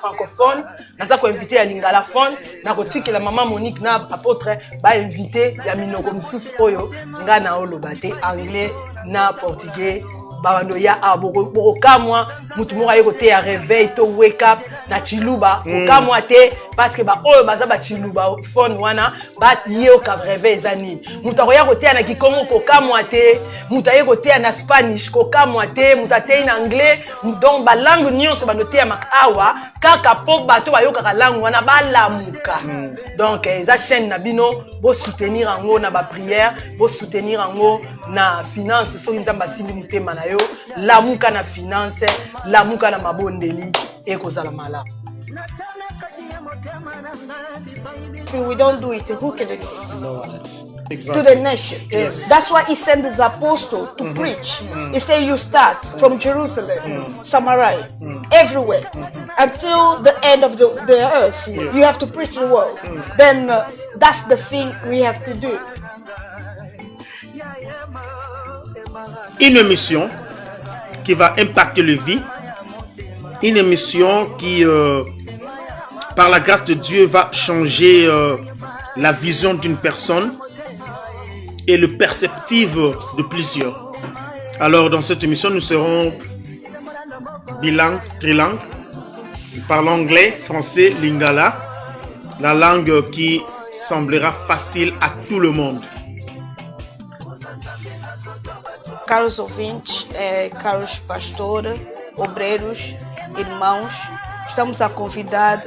francophone, naza ko inviter ya Lingala phone, na ko tikela maman Monique na apôtre ba inviter ya minoko misusu oyo nga na olobate anglais na portugais. Babando ya aboko kamwa mutu moko aye kote ya réveil to wake up na chiluba kamwa te parce que ba oyo baza ba chiluba phone wana ba ye ka réveil zani mutu akoya kote na kikongo ko kamwa te mutu aye kote na spanish ko kamwa te mutu ate na anglais donc ba langue nyonso bando te ya makawa kaka po bato ba yoka ka langue wana ba lamuka donc eza chaîne na bino bo soutenir ango na ba prière bo soutenir ango na finance so nzamba simbi mutema na yo lamuka na finance lamuka na mabondeli ekozala malamu. If we don't do it, who can do it? No one else. To the nation. Yes. That's why he sent the apostle to preach. He said you start from Jerusalem, Samaria, everywhere, until the end of the earth. You have to preach the word. Then that's the thing we have to do. Une émission qui va impacter le vie, une émission qui, par la grâce de Dieu, va changer la vision d'une personne et le perceptif de plusieurs. Alors, dans cette émission, nous serons bilingues, trilingues, par l'anglais, français, lingala, la langue qui semblera facile à tout le monde. Caros ouvintes, caros pastores, obreiros, irmãos, estamos a convidar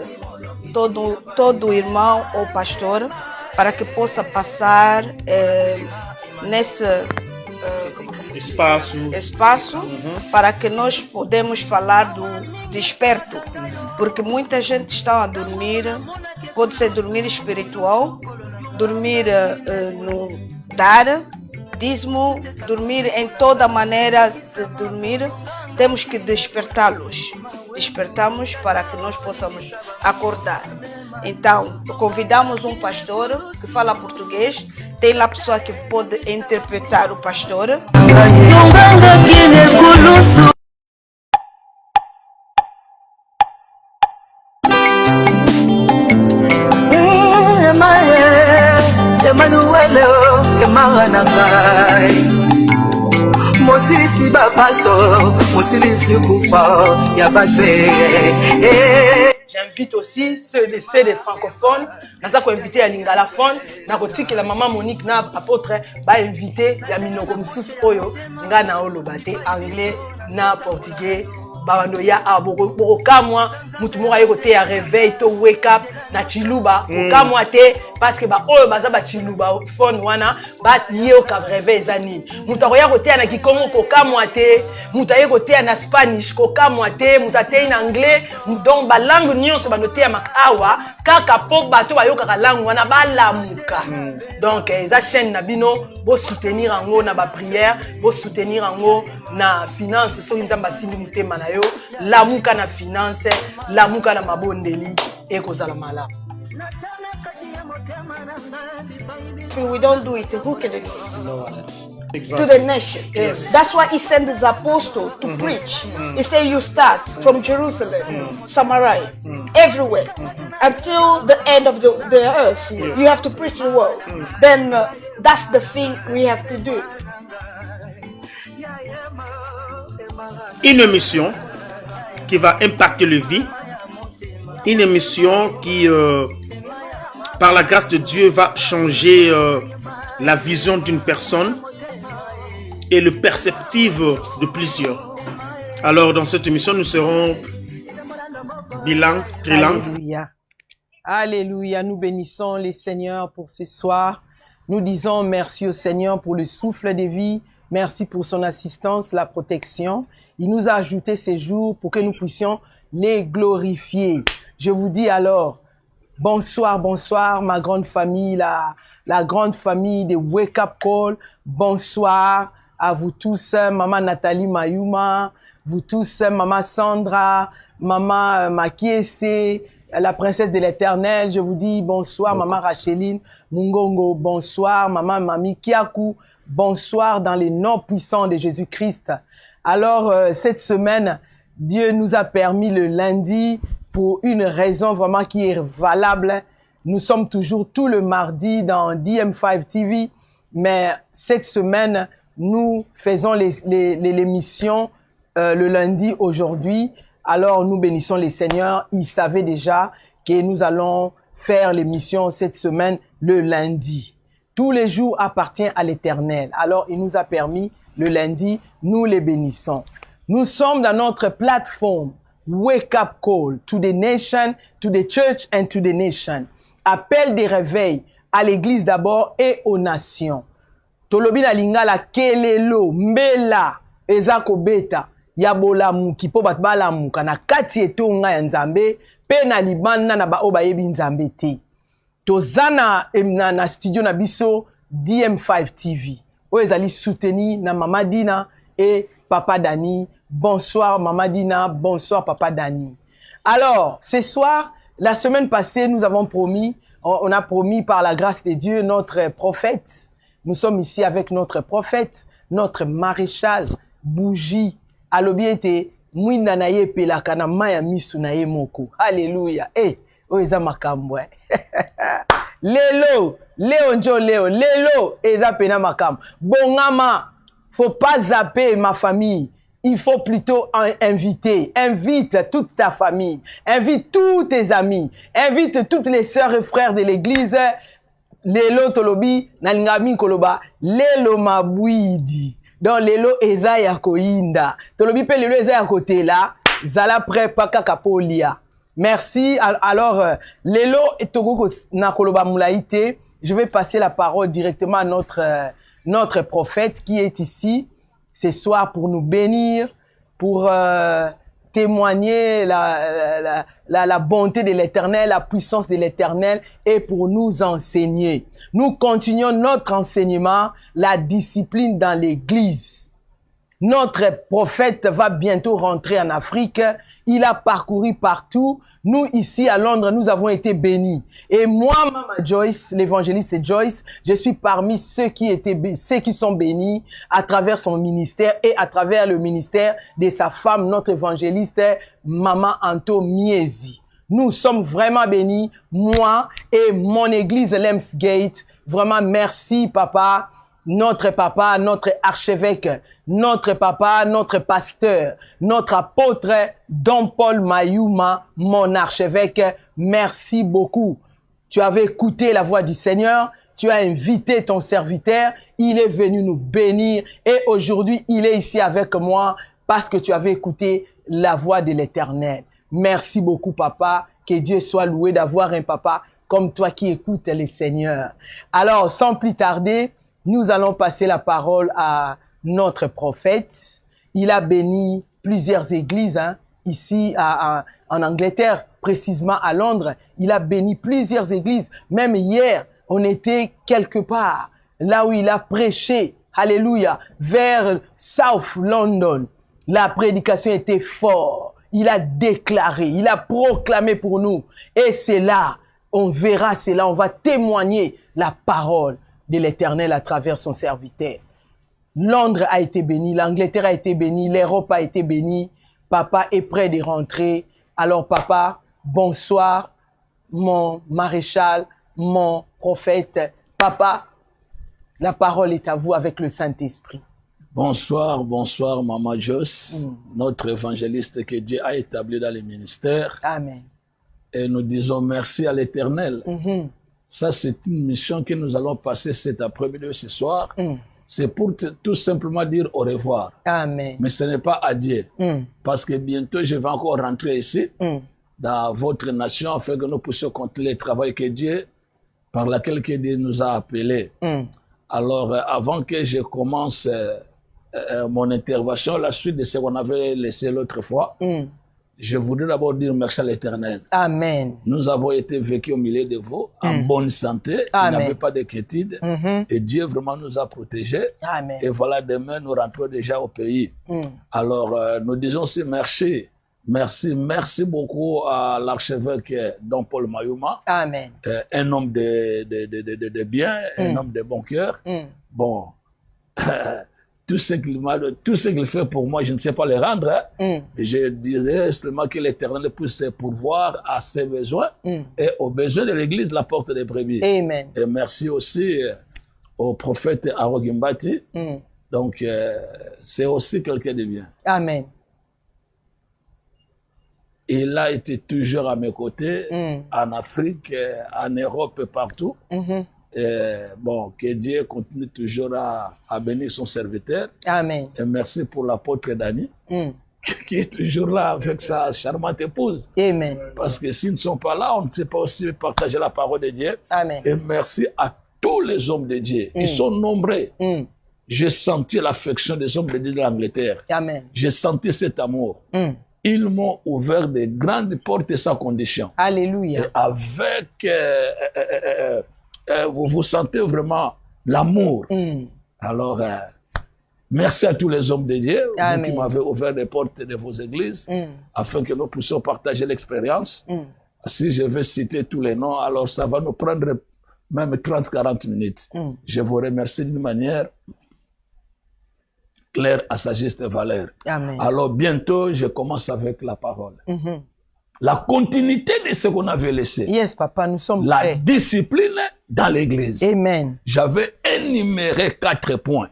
todo irmão ou pastor para que possa passar nesse espaço para que nós podemos falar do desperto, porque muita gente está a dormir, pode ser dormir espiritual, dormir no dar, dízimo, dormir em toda maneira de dormir, temos que despertá-los. Despertamos para que nós possamos acordar. Então, convidamos um pastor que fala português, tem lá pessoa que pode interpretar o pastor. J'invite aussi ceux des francophones, naza ko inviter ya Lingala phone, na ko tikela maman Monique na apôtre ba inviter ya minoko misusu oyo nga na olobate anglais na portugais. Babando ya aboko kamwa mutu moko aye kote ya réveil to wake up na chiluba kamwa te parce que ba oyo baza ba chiluba phone wana ba ye ka réveil zani mutu akoya kote na kikongo ko kamwa te mutu aye kote na spanish ko kamwa te mutu ate na anglais donc ba langue nyonso bando te ya makawa kaka po bato ba yoka ka langue wana ba lamuka donc eza chaîne na bino bo soutenir ango na ba prière bo soutenir ango na finance so nzamba simbi mutema na yo lamuka na finance lamuka na mabondeli ekozala malamu. If we don't do it, who can do it? No one else. To the nation. Yes. That's why he sent the apostle to preach. He said you start from Jerusalem, Samaria, everywhere, until the end of the earth. You have to preach the word. Then that's the thing we have to do. Une émission qui va impacter le vie, une émission qui, par la grâce de Dieu, va changer la vision d'une personne et le perceptif de plusieurs. Alors, dans cette émission, nous serons bilingues, trilingues. Alléluia. Alléluia. Nous bénissons les Seigneurs pour ce soir. Nous disons merci au Seigneur pour le souffle de vie. Merci pour son assistance, la protection. Il nous a ajouté ces jours pour que nous puissions les glorifier. Je vous dis alors, bonsoir, bonsoir, ma grande famille, la grande famille de Wake Up Call. Bonsoir à vous tous, maman Nathalie Mayuma, vous tous, maman Sandra, maman Makiese, la princesse de l'éternel. Je vous dis bonsoir, maman Racheline Mungongo. Bonsoir, maman Mami Kiaku. Bonsoir dans les noms puissants de Jésus-Christ. Alors, cette semaine, Dieu nous a permis le lundi pour une raison vraiment qui est valable. Nous sommes toujours tout le mardi dans DM5 TV, mais cette semaine, nous faisons l'émission le lundi aujourd'hui. Alors, nous bénissons les seigneurs. Ils savaient déjà que nous allons faire l'émission cette semaine le lundi. Tous les jours appartiennent à l'Éternel. Alors, il nous a permis le lundi, nous les bénissons. Nous sommes dans notre plateforme Wake Up Call to the Nation, to the Church and to the Nation. Appel des réveils à l'Église d'abord et aux nations. Tolobi na lingala kelelo mbela ezako beta ya bolamuki po bat balamuka na kati etonga ya Nzambe pe na libanda na ba obayebi Nzambe te. Tozana na studio na biso DM5 TV. O ezali soutenu na Mama Dina et Papa Dani. Bonsoir Mama Dina, bonsoir Papa Dani. Alors, ce soir, la semaine passée, nous avons promis, on a promis par la grâce de Dieu notre prophète. Nous sommes ici avec notre prophète, notre maréchal, Bougie. Alobi ete mwinda na ye pelaka na maya misu na ye moko. Alléluia. Eh, oeza makambo. Lelo, Léonjo Léo, lelo eza pena makambo. Bongama, faut pas zapper ma famille. Il faut plutôt inviter. Invite toute ta famille. Invite tous tes amis. Invite toutes les sœurs et frères de l'église. Lelo tolobi, nalingami koloba, lelo mabwidi. Donc lelo eza ya koinda. Tolobi pe lelo eza ya kote là. Zala pre paka kapolia. Merci. Alors, lelo etogo na koloba mulaite. Je vais passer la parole directement à notre prophète qui est ici ce soir pour nous bénir, pour témoigner la bonté de l'Éternel, la puissance de l'Éternel et pour nous enseigner. Nous continuons notre enseignement, la discipline dans l'Église. Notre prophète va bientôt rentrer en Afrique. Il a parcouru partout. Nous, ici à Londres, nous avons été bénis. Et moi, Mama Joyce, l'évangéliste Joyce, je suis parmi ceux qui sont bénis à travers son ministère et à travers le ministère de sa femme, notre évangéliste, Maman Anto Miezi. Nous sommes vraiment bénis, moi et mon église Lemsgate. Vraiment, merci, papa. Notre papa, notre archevêque, notre papa, notre pasteur, notre apôtre, Don Paul Mayuma, mon archevêque, merci beaucoup. Tu avais écouté la voix du Seigneur, tu as invité ton serviteur, il est venu nous bénir et aujourd'hui il est ici avec moi parce que tu avais écouté la voix de l'Éternel. Merci beaucoup papa, que Dieu soit loué d'avoir un papa comme toi qui écoute le Seigneur. Alors sans plus tarder, nous allons passer la parole à notre prophète. Il a béni plusieurs églises ici en Angleterre, précisément à Londres. Il a béni plusieurs églises. Même hier, on était quelque part, là où il a prêché, alléluia, vers South London. La prédication était forte. Il a déclaré, il a proclamé pour nous. Et c'est là, on verra, c'est là, on va témoigner la parole de l'Éternel à travers son serviteur. Londres a été béni, l'Angleterre a été bénie, l'Europe a été bénie. Papa est prêt de rentrer. Alors papa, bonsoir, mon maréchal, mon prophète. Papa, la parole est à vous avec le Saint-Esprit. Bonsoir, bonsoir, Maman Joyce, notre évangéliste que Dieu a établi dans le ministère. Amen. Et nous disons merci à l'Éternel. Ça, c'est une mission que nous allons passer cet après-midi, ce soir. C'est pour tout simplement dire au revoir. Amen. Mais ce n'est pas adieu. Parce que bientôt, je vais encore rentrer ici, dans votre nation, afin que nous puissions continuer le travail que Dieu, par lequel Dieu nous a appelés. Alors, avant que je commence mon intervention, la suite de ce qu'on avait laissé l'autre fois, je voudrais d'abord dire merci à l'Éternel. Amen. Nous avons été vécus au milieu de vous, en bonne santé. Amen. Il n'y avait pas d'inquiétude. Et Dieu vraiment nous a protégés. Amen. Et voilà, demain, nous rentrons déjà au pays. Alors, nous disons aussi merci. Merci beaucoup à l'archevêque Don Paul Mayuma. Amen. Un homme de bien, un homme de bon cœur. Bon, tout ce qu'il fait pour moi, je ne sais pas le rendre. Hein. Je disais seulement que l'Éternel puisse pourvoir à ses besoins et aux besoins de l'Église, la porte des brebis. Amen. Et merci aussi au prophète Arogimbati. Donc, c'est aussi quelqu'un de bien. Amen. Il a été toujours à mes côtés, en Afrique, en Europe, partout. Bon, que Dieu continue toujours à bénir son serviteur. Amen. Et merci pour l'apôtre Dani, qui est toujours là avec sa charmante épouse. Amen. Parce que s'ils ne sont pas là, on ne sait pas aussi partager la parole de Dieu. Amen. Et merci à tous les hommes de Dieu. Ils sont nombreux. J'ai senti l'affection des hommes de Dieu de l'Angleterre. Amen. J'ai senti cet amour. Ils m'ont ouvert de grandes portes sans condition. Alléluia. Et avec... vous sentez vraiment l'amour. Alors, merci à tous les hommes de Dieu, vous qui m'avez ouvert les portes de vos églises, afin que nous puissions partager l'expérience. Si je vais citer tous les noms, alors ça va nous prendre même 30-40 minutes. Je vous remercie d'une manière claire à sa juste valeur. Amen. Alors, bientôt, je commence avec la parole. La continuité de ce qu'on avait laissé. Yes, papa, nous sommes la prêts. Discipline dans l'église. Amen. J'avais énuméré 4 points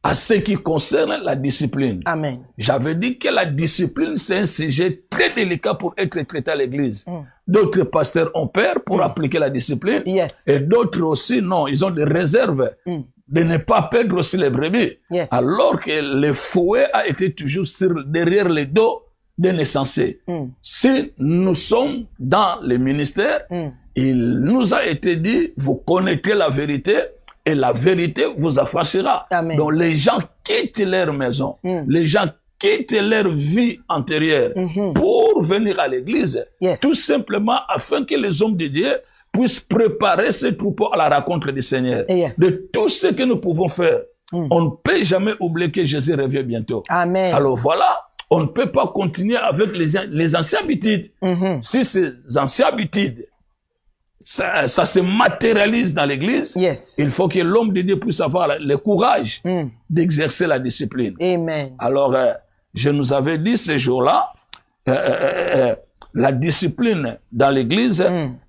à ce qui concerne la discipline. Amen. J'avais dit que la discipline, c'est un sujet très délicat pour être traité à l'église. D'autres pasteurs ont peur pour appliquer la discipline. Yes. Et d'autres aussi, non, ils ont des réserves de ne pas perdre aussi les brebis. Yes. Alors que le fouet a été toujours derrière le dos d'un insensé. Si nous sommes dans le ministère, il nous a été dit, vous connaîtrez la vérité et la vérité vous affranchira. Amen. Donc les gens quittent leur maison, les gens quittent leur vie antérieure pour venir à l'église, Yes. tout simplement afin que les hommes de Dieu puissent préparer ces troupeaux à la rencontre du Seigneur. Yes. De tout ce que nous pouvons faire, on ne peut jamais oublier que Jésus revient bientôt. Amen. Alors voilà, on ne peut pas continuer avec les anciennes habitudes. Si ces anciennes habitudes, ça se matérialise dans l'église, Yes. il faut que l'homme de Dieu puisse avoir le courage d'exercer la discipline. Amen. Alors, je nous avais dit ce jour-là, la discipline dans l'église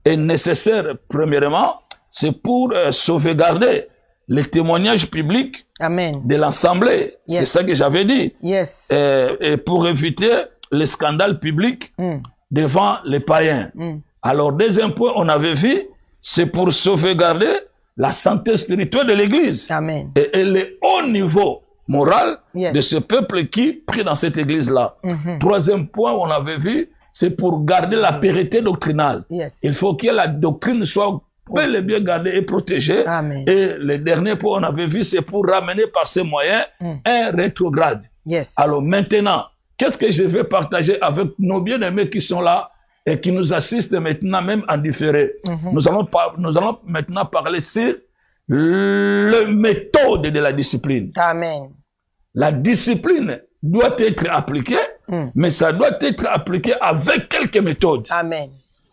est nécessaire, premièrement, c'est pour sauvegarder le témoignage public Amen. de l'Assemblée. Yes. C'est ça que j'avais dit. Yes. Et pour éviter les scandales publics devant les païens. Alors, deuxième point, on avait vu, c'est pour sauvegarder la santé spirituelle de l'Église. Amen. Et le haut niveau moral Yes. de ce peuple qui prie dans cette Église-là. Troisième point, on avait vu, c'est pour garder la pérennité doctrinale. Yes. Il faut que la doctrine soit bel et bien gardée et protégée. Amen. Et le dernier point, on avait vu, c'est pour ramener par ces moyens un rétrograde. Yes. Alors maintenant, qu'est-ce que je vais partager avec nos bien-aimés qui sont là et qui nous assistent maintenant même en différé? Nous allons maintenant parler sur la méthode de la discipline. Amen. La discipline doit être appliquée, mais ça doit être appliqué avec quelques méthodes. Amen.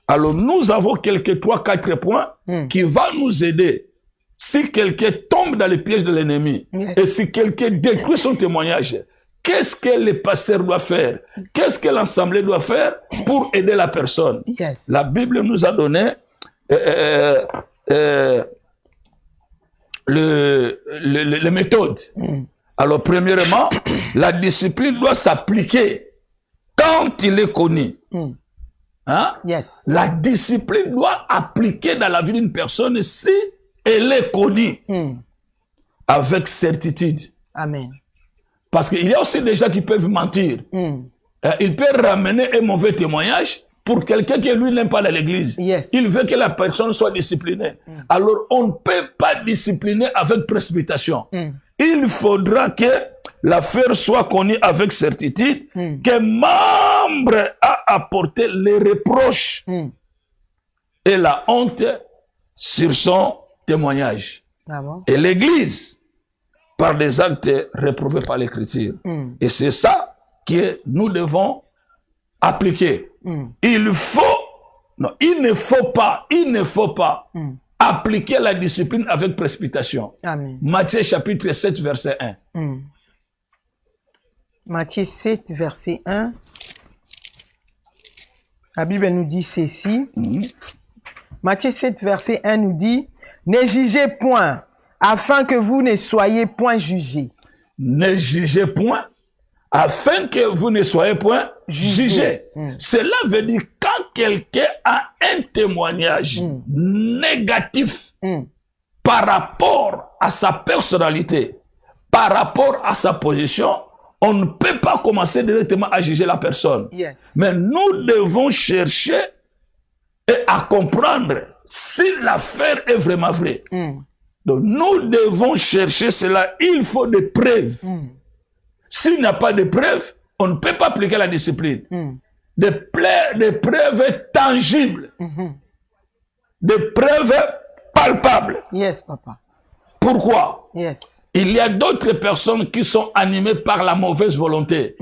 Alors nous avons quelques 3-4 points qui vont nous aider. Si quelqu'un tombe dans les pièges de l'ennemi, Yes. et si quelqu'un détruit son témoignage, qu'est-ce que le pasteur doit faire? Qu'est-ce que l'assemblée doit faire pour aider la personne? Yes. La Bible nous a donné les méthodes. Alors, premièrement, la discipline doit s'appliquer quand il est connu. Hein? Yes. La discipline doit appliquer dans la vie d'une personne si elle est connue avec certitude. Amen. Parce qu'il y a aussi des gens qui peuvent mentir. Il peut ramener un mauvais témoignage pour quelqu'un qui lui n'aime pas dans l'église. Yes. Il veut que la personne soit disciplinée. Alors, on ne peut pas discipliner avec précipitation. Il faudra que l'affaire soit connue avec certitude, que membre a apporté les reproches et la honte sur son témoignage. Ah bon? Et l'église, par des actes réprouvés par l'écriture. Et c'est ça que nous devons appliquer. Il ne faut pas appliquer la discipline avec précipitation. Amen. Matthieu chapitre 7, verset 1. Matthieu 7, verset 1. La Bible nous dit ceci. Matthieu 7, verset 1 nous dit, « Ne jugez point, afin que vous ne soyez point jugés. » Ne jugez point, afin que vous ne soyez point jugés. Cela veut dire quand quelqu'un a un témoignage négatif par rapport à sa personnalité, par rapport à sa position, on ne peut pas commencer directement à juger la personne. Yes. Mais nous devons chercher et à comprendre si l'affaire est vraiment vraie. Donc nous devons chercher cela. Il faut des preuves. S'il n'y a pas de preuves, on ne peut pas appliquer la discipline. Des preuves tangibles. Des preuves palpables. Yes, papa. Pourquoi? Yes. Il y a d'autres personnes qui sont animées par la mauvaise volonté.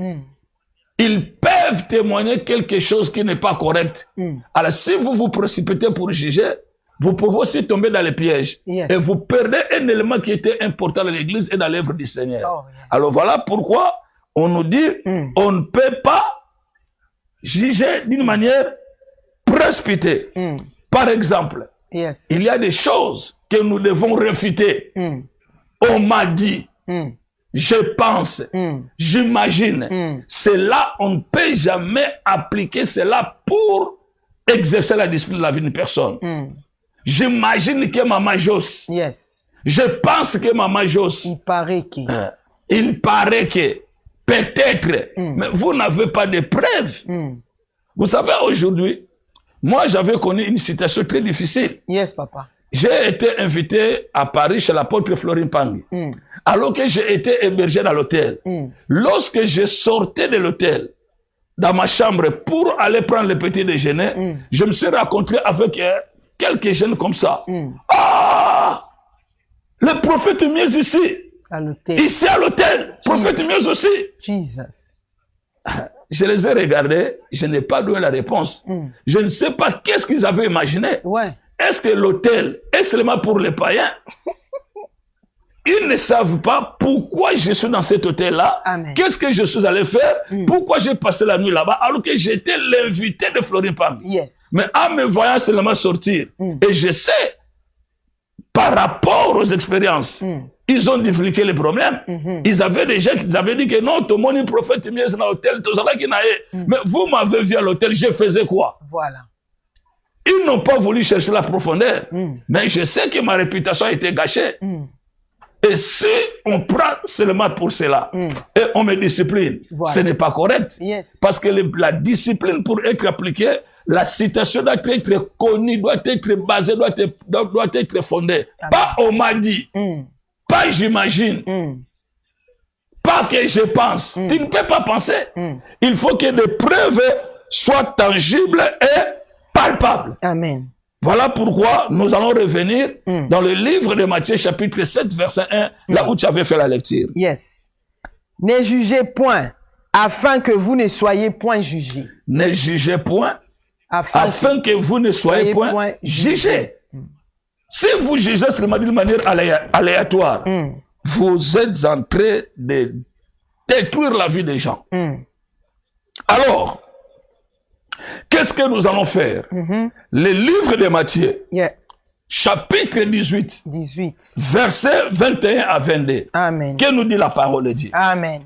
Ils peuvent témoigner quelque chose qui n'est pas correct. Alors si vous vous précipitez pour juger, vous pouvez aussi tomber dans les pièges. Yes. Et vous perdez un élément qui était important dans l'église et dans l'œuvre du Seigneur. Oh, yeah. Alors voilà pourquoi on nous dit on ne peut pas juger d'une manière précipitée. Par exemple, Yes. il y a des choses que nous devons réfuter. On m'a dit, je pense, j'imagine. Cela, on ne peut jamais appliquer cela pour exercer la discipline de la vie d'une personne. J'imagine que maman Jos. Yes. Je pense que maman Jos. Il paraît que. Il paraît que. Peut-être. Mais vous n'avez pas de preuves. Vous savez, aujourd'hui, moi, j'avais connu une situation très difficile. Yes, papa. J'ai été invité à Paris chez l'apôtre Florine Pangui. Alors que j'ai été hébergé dans l'hôtel. Lorsque je sortais de l'hôtel, dans ma chambre, pour aller prendre le petit déjeuner, je me suis rencontré avec quelques jeunes comme ça. Ah! Le prophète Mieux ici. À l'hôtel. Ici à l'hôtel. Prophète Mieux aussi. Jesus. Je les ai regardés, je n'ai pas donné la réponse. Je ne sais pas qu'est-ce qu'ils avaient imaginé. Ouais. Est-ce que l'hôtel est seulement pour les païens? Ils ne savent pas pourquoi je suis dans cet hôtel-là. Qu'est-ce que je suis allé faire? Pourquoi j'ai passé la nuit là-bas alors que j'étais l'invité de Florine Pangui. Yes. Mais en me voyant seulement sortir, et je sais, par rapport aux expériences, ils ont divulgué les problèmes. Ils avaient des gens qui avaient dit que non, tout le monde est prophète, mieux dans l'hôtel, tout ça là qui n'a mais vous m'avez vu à l'hôtel, je faisais quoi? Voilà. Ils n'ont pas voulu chercher la profondeur. Mais je sais que ma réputation a été gâchée. Et si on prend seulement pour cela, et on me discipline, ce n'est pas correct. Yes. Parce que la discipline, pour être appliquée, la citation doit être connue, doit être basée, doit être fondée. Pas on m'a dit, pas j'imagine, pas que je pense. Tu ne peux pas penser. Il faut que des preuves soient tangibles et palpables. Amen. Voilà pourquoi nous allons revenir dans le livre de Matthieu chapitre 7 verset 1, là où tu avais fait la lecture. Yes. Ne jugez point, afin que vous ne soyez point jugés. Ne jugez point, afin que vous ne soyez point jugés. Si vous jugez seulement d'une manière aléatoire, vous êtes en train de détruire la vie des gens. Alors, qu'est-ce que nous allons faire? Le livre de Matthieu, chapitre 18, versets 21 à 22. Amen. Que nous dit la parole de Dieu? Amen.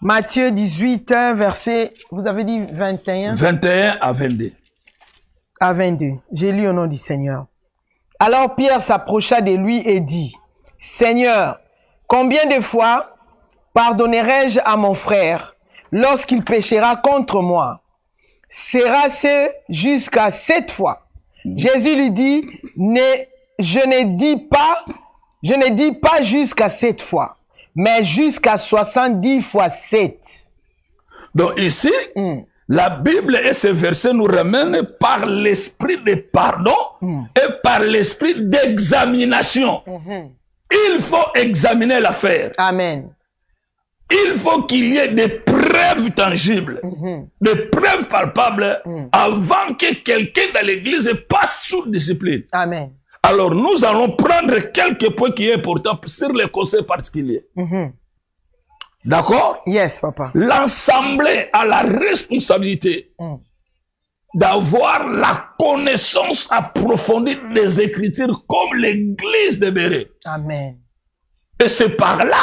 Matthieu 18, verset, vous avez dit 21? 21 à 22. À 22. J'ai lu au nom du Seigneur. Alors Pierre s'approcha de lui et dit, « Seigneur, combien de fois pardonnerai-je à mon frère lorsqu'il péchera contre moi? Sera-ce jusqu'à 7 fois? » Jésus lui dit, je ne dis pas jusqu'à 7 fois, mais jusqu'à 70 fois 7. Donc ici, la Bible et ces versets nous ramènent par l'esprit de pardon et par l'esprit d'examination. Il faut examiner l'affaire. Amen. Il faut qu'il y ait des preuves tangibles, des preuves palpables avant que quelqu'un dans l'église passe sous discipline. Amen. Alors, nous allons prendre quelques points qui sont importants sur les conseils particuliers. D'accord? Yes, papa. L'Assemblée a la responsabilité d'avoir la connaissance approfondie des Écritures comme l'Église de Béret. Amen. Et c'est par là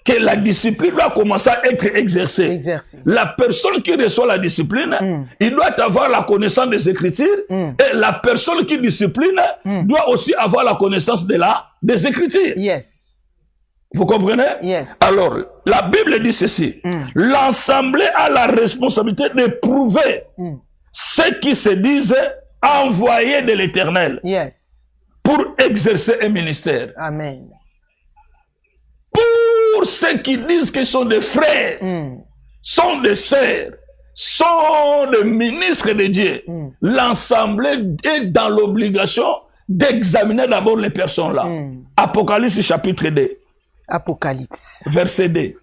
que la discipline doit commencer à être exercée. Exercé. La personne qui reçoit la discipline, il doit avoir la connaissance des Écritures. Et la personne qui discipline doit aussi avoir la connaissance des Écritures. Yes. Vous comprenez? Yes. Alors, la Bible dit ceci. L'Assemblée a la responsabilité de prouver ceux qui se disent envoyés de l'Éternel Yes. pour exercer un ministère. Amen. Pour ceux qui disent qu'ils sont des frères, sont des sœurs, sont des ministres de Dieu, l'Assemblée est dans l'obligation d'examiner d'abord les personnes là. Apocalypse chapitre 2. Apocalypse. Verset 2.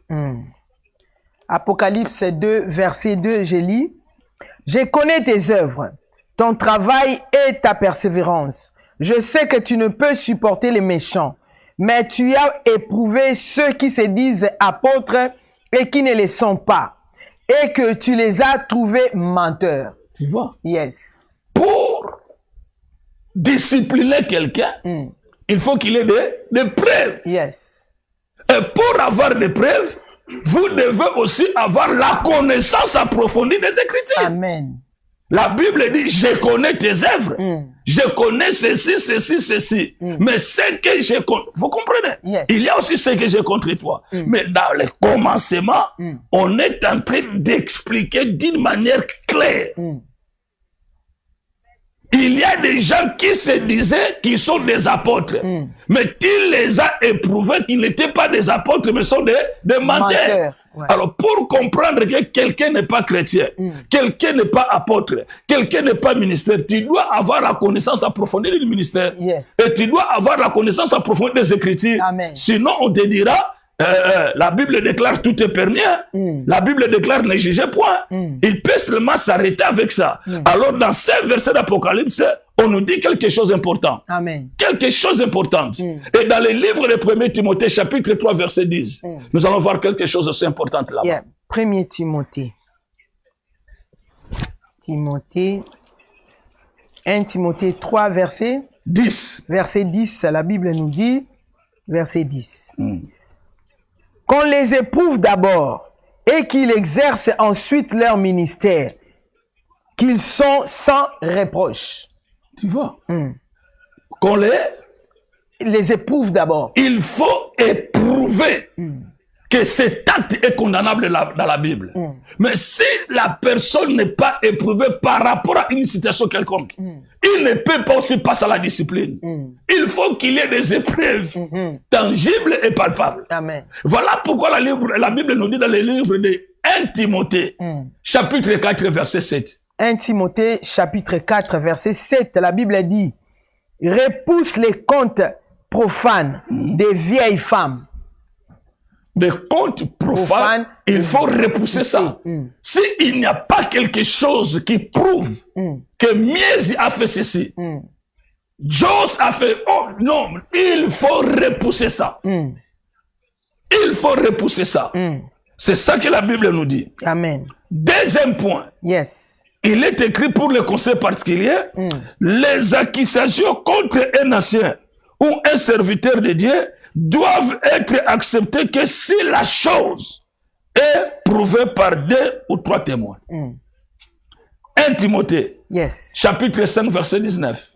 Apocalypse 2, verset 2, je lis. Je connais tes œuvres, ton travail et ta persévérance. Je sais que tu ne peux supporter les méchants, mais tu as éprouvé ceux qui se disent apôtres et qui ne le sont pas, et que tu les as trouvés menteurs. Tu vois? Yes. Pour discipliner quelqu'un, il faut qu'il ait des preuves. Yes. Et pour avoir des preuves, vous devez aussi avoir la connaissance approfondie des Écritures. Amen. La Bible dit, je connais tes œuvres. Je connais ceci, ceci, ceci. Mais ce que j'ai contre... Vous comprenez? Yes. Il y a aussi ce que j'ai contre toi. Mais dans le commencement, on est en train d'expliquer d'une manière claire. Il y a des gens qui se disaient qu'ils sont des apôtres. Mais tu les as éprouvés qu'ils n'étaient pas des apôtres, mais sont des menteurs. Ouais. Alors, pour comprendre que quelqu'un n'est pas chrétien, quelqu'un n'est pas apôtre, quelqu'un n'est pas ministère, tu dois avoir la connaissance approfondie du ministère. Yes. Et tu dois avoir la connaissance approfondie des Écritures. Amen. Sinon, on te dira, la Bible déclare tout est permis. La Bible déclare ne jugez point. Il peut seulement s'arrêter avec ça. Alors, dans ces versets d'Apocalypse, on nous dit quelque chose d'important. Amen. Quelque chose d'important. Et dans le livre de 1 Timothée, chapitre 3, verset 10, nous allons voir quelque chose aussi important là-bas. Yeah. 1 Timothée. Timothée. 1 Timothée 3, verset 10. Verset 10, la Bible nous dit, verset 10. Qu'on les éprouve d'abord et qu'ils exercent ensuite leur ministère, qu'ils sont sans reproche. Tu vois? Qu'on Les éprouve d'abord. il faut éprouver que cet acte est condamnable dans la Bible. Mais si la personne n'est pas éprouvée par rapport à une situation quelconque, il ne peut pas aussi passer à la discipline. Il faut qu'il y ait des épreuves tangibles et palpables. Amen. Voilà pourquoi la Bible nous dit dans le livre de 1 Timothée, chapitre 4, verset 7. 1 Timothée, chapitre 4, verset 7, la Bible dit, « Repousse les contes profanes des vieilles femmes. » Des contes profanes, il faut repousser ça. S'il n'y a pas quelque chose qui prouve que Miesi a fait ceci, Jos a fait... Oh non, il faut repousser ça. Il faut repousser ça. C'est ça que la Bible nous dit. Amen. Deuxième point. Yes. Il est écrit pour le conseil particulier, les accusations contre un ancien ou un serviteur de Dieu doivent être acceptées que si la chose est prouvée par 2 ou 3 témoins. 1 Timothée, Yes. chapitre 5, verset 19.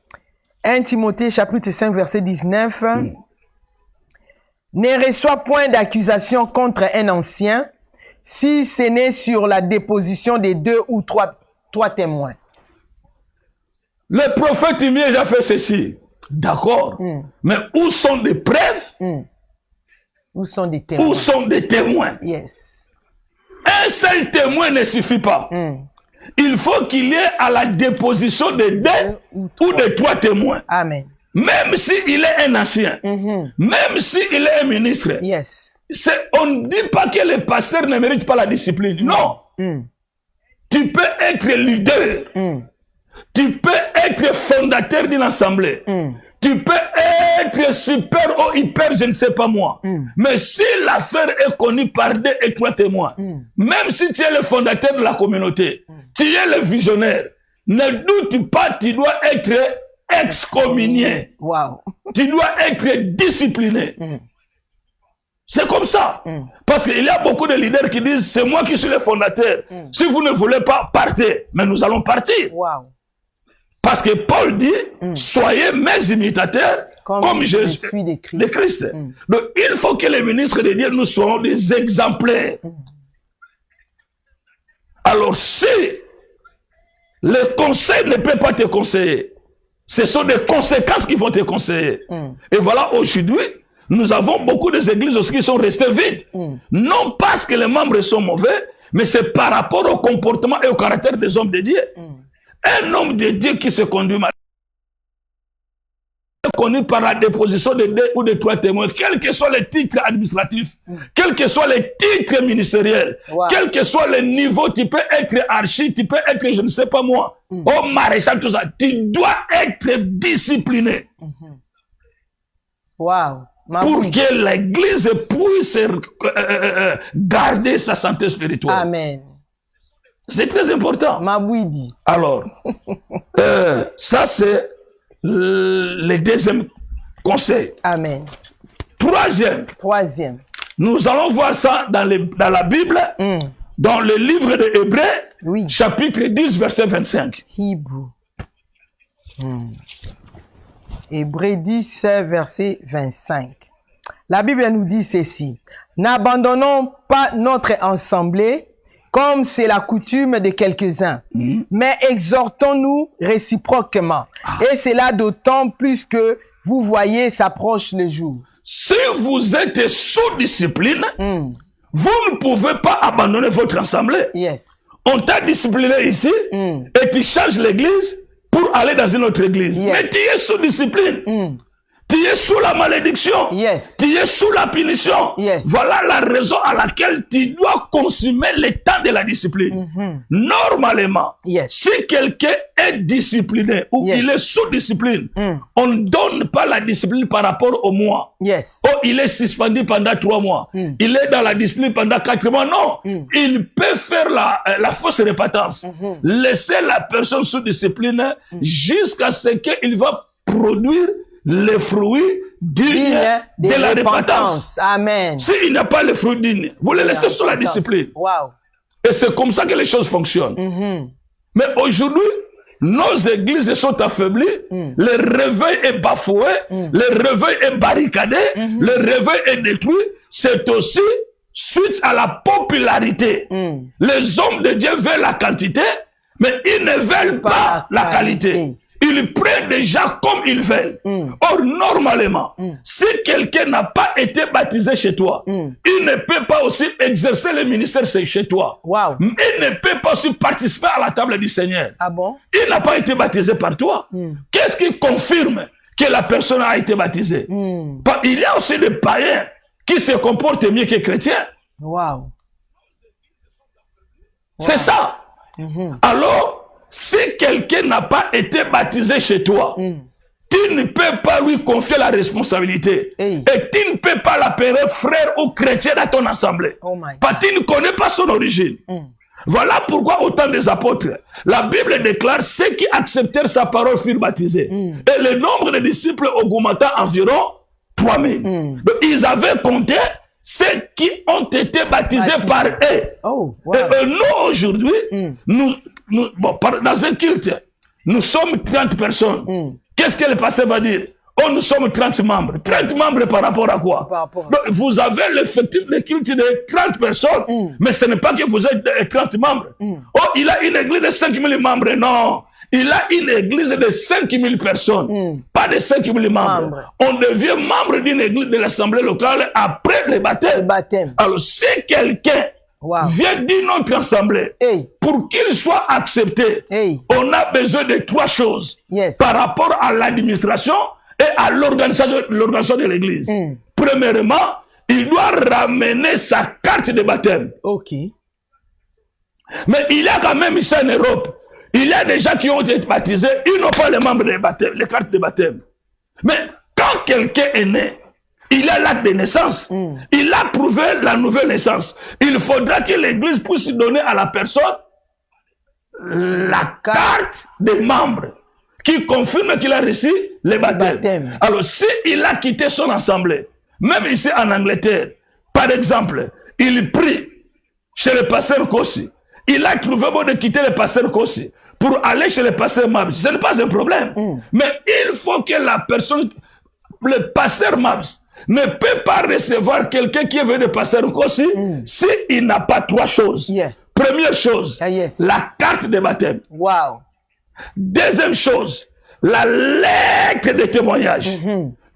1 Timothée, chapitre 5, verset 19. Ne reçoit point d'accusation contre un ancien si ce n'est sur la déposition des 2 ou 3 témoins. Le prophète Miège a fait ceci. D'accord. Mais où sont des preuves? Où sont des témoins? Où sont des témoins? Yes. Un seul témoin ne suffit pas. Il faut qu'il y ait à la déposition de 2 ou de 3 témoins. Amen. Même s'il est un ancien, même s'il est un ministre, Yes. on ne dit pas que le pasteur ne mérite pas la discipline. Non. Tu peux être leader. Tu peux être fondateur d'une assemblée. tu peux être super ou hyper, je ne sais pas moi. Mais si l'affaire est connue par 2 et 3 témoins, même si tu es le fondateur de la communauté, tu es le visionnaire, ne doute pas, tu dois être excommunié. Wow. Tu dois être discipliné. C'est comme ça. Parce qu'il y a beaucoup de leaders qui disent, c'est moi qui suis le fondateur. Si vous ne voulez pas, partez. Mais nous allons partir. Wow. Parce que Paul dit, soyez mes imitateurs comme je suis de Christ. Donc, il faut que les ministres de Dieu, nous soyons des exemplaires. Alors, si le conseil ne peut pas te conseiller, ce sont des conséquences qui vont te conseiller. Et voilà, aujourd'hui, nous avons beaucoup d'églises aussi qui sont restées vides. Non parce que les membres sont mauvais, mais c'est par rapport au comportement et au caractère des hommes de Dieu. Un homme de Dieu qui se conduit mal est connu par la déposition de 2 ou de 3 témoins, quels que soient les titres administratifs, quels que soient les titres ministériels, quel que soit le niveau, tu peux être archi, tu peux être, je ne sais pas moi, au maréchal, tout ça, tu dois être discipliné. Wow. Pour que l'église puisse garder sa santé spirituelle. Amen. C'est très important. Mabouidi. Alors, ça c'est le deuxième conseil. Amen. Troisième. Nous allons voir ça dans la Bible, dans le livre de Hébreux, chapitre 10, verset 25. Hébreux. Hébreux 10, verset 25. La Bible nous dit ceci. N'abandonnons pas notre assemblée, comme c'est la coutume de quelques-uns, mais exhortons-nous réciproquement. Et c'est là d'autant plus que vous voyez s'approche le jour. Si vous êtes sous discipline, vous ne pouvez pas abandonner votre assemblée. Yes. On t'a discipliné ici et tu changes l'église pour aller dans une autre église. Yes. Mais tu es sous discipline. Tu es sous la malédiction. Yes. Tu es sous la punition. Yes. Voilà la raison à laquelle tu dois consumer le temps de la discipline. Normalement, si quelqu'un est discipliné ou il est sous discipline, on ne donne pas la discipline par rapport au mois. Yes. Oh, il est suspendu pendant 3 mois. Il est dans la discipline pendant 4 mois. Non. Il peut faire la fausse répétence. Laisser la personne sous discipline jusqu'à ce qu'il va produire les fruits dignes de la repentance. Amen. S'il n'y a pas les fruits dignes, vous les laissez sous la discipline. Wow. Et c'est comme ça que les choses fonctionnent. Mais aujourd'hui, nos églises sont affaiblies, le réveil est bafoué, le réveil est barricadé, le réveil est détruit. C'est aussi suite à la popularité. Les hommes de Dieu veulent la quantité, mais ils ne veulent pas la qualité. Ils prennent des gens comme ils veulent. Or, normalement, si quelqu'un n'a pas été baptisé chez toi, il ne peut pas aussi exercer le ministère chez toi. Wow. Il ne peut pas aussi participer à la table du Seigneur. Ah bon? Il n'a pas été baptisé par toi. Qu'est-ce qui confirme que la personne a été baptisée? Il y a aussi des païens qui se comportent mieux que les chrétiens. Wow. C'est ça. Alors, si quelqu'un n'a pas été baptisé chez toi, tu ne peux pas lui confier la responsabilité. Et tu ne peux pas l'appeler frère ou chrétien dans ton assemblée. Parce que tu ne connais pas son origine. Voilà pourquoi au temps des apôtres, la Bible déclare ceux qui acceptèrent sa parole furent baptisés. Et le nombre de disciples augmenta environ 3000. Donc ils avaient compté ceux qui ont été baptisés par eux. Oh, wow. Et nous aujourd'hui, dans un culte, nous sommes 30 personnes. Qu'est-ce que le pasteur va dire? Oh, nous sommes 30 membres. 30 membres par rapport à quoi? Donc, vous avez l'effectif de culte de 30 personnes, mais ce n'est pas que vous êtes 30 membres. Oh, il a une église de 5000 membres. Non. Il a une église de 5000 personnes, pas de 5000 membres. On devient membre d'une église de l'assemblée locale après le baptême. Alors, si quelqu'un vient d'une autre assemblée, pour qu'il soit accepté, on a besoin de 3 choses par rapport à l'administration et à l'organisation de l'église. Premièrement, il doit ramener sa carte de baptême. Mais il y a quand même ici en Europe, il y a des gens qui ont été baptisés, ils n'ont pas les membres de baptême, les cartes de baptême. Mais quand quelqu'un est né, il a l'acte de naissance. Il a prouvé la nouvelle naissance. Il faudra que l'Église puisse donner à la personne la carte des membres qui confirme qu'il a reçu le baptême. Alors, s'il a quitté son assemblée, même ici en Angleterre, par exemple, il prie chez le pasteur Kossi. Il a trouvé bon de quitter le pasteur Kossi pour aller chez le pasteur Mabs. Ce n'est pas un problème. Mais il faut que la personne, le pasteur Mabs, ne peut pas recevoir quelqu'un qui est venu de pasteur Kossi s'il n'a pas trois choses. Première chose, la carte de baptême. Wow. Deuxième chose, la lettre de témoignage.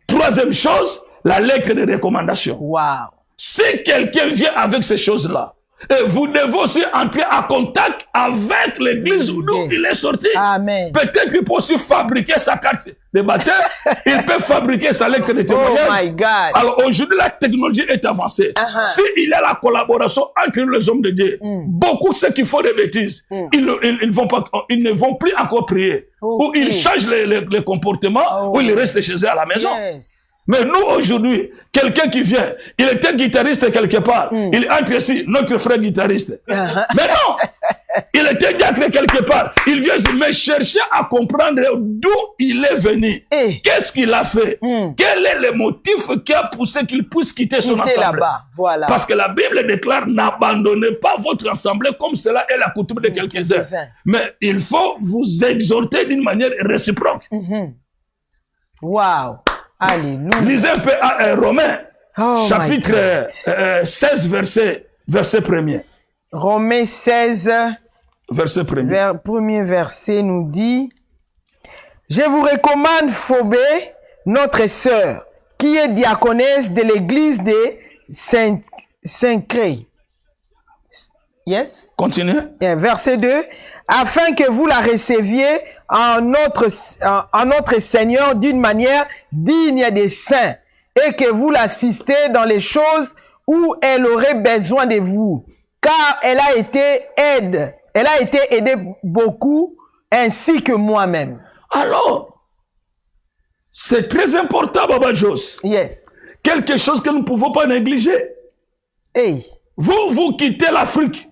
Troisième chose, la lettre de recommandation. Wow. Si quelqu'un vient avec ces choses-là, et vous devez aussi entrer en contact avec l'église d'où il est sorti. Amen. Peut-être qu'il peut aussi fabriquer sa carte de baptême. Il peut fabriquer sa lettre de témoignage. Oh my God. Alors aujourd'hui, la technologie est avancée. S'il y a la collaboration entre les hommes de Dieu, beaucoup ceux qui font des bêtises, ils ne vont plus encore prier. Ou ils changent les comportements, ou ils restent chez eux à la maison. Mais nous, aujourd'hui, quelqu'un qui vient, il était guitariste quelque part, il entre ici, notre frère guitariste. Mais non, il était diacre quelque part, il vient ici, mais chercher à comprendre d'où il est venu. Qu'est-ce qu'il a fait? Quel est le motif qui a poussé qu'il puisse quitter son assemblée? Voilà. Parce que la Bible déclare, n'abandonnez pas votre assemblée comme cela est la coutume de quelques-uns. Mais il faut vous exhorter d'une manière réciproque. Wow. Alléluia. Lisez un peu Romains, chapitre 16, verset 1er. Romains 16, verset 1er. Premier verset nous dit, je vous recommande Phobé, notre sœur, qui est diaconesse de l'église de Saint-Cré. Yes? Continuez. Verset 2. Afin que vous la receviez en notre Seigneur d'une manière digne des saints et que vous l'assistez dans les choses où elle aurait besoin de vous. Car elle a été aidée beaucoup ainsi que moi-même. Alors, c'est très important, Baba Jos. Yes. Quelque chose que nous ne pouvons pas négliger. Hey. Vous quittez l'Afrique.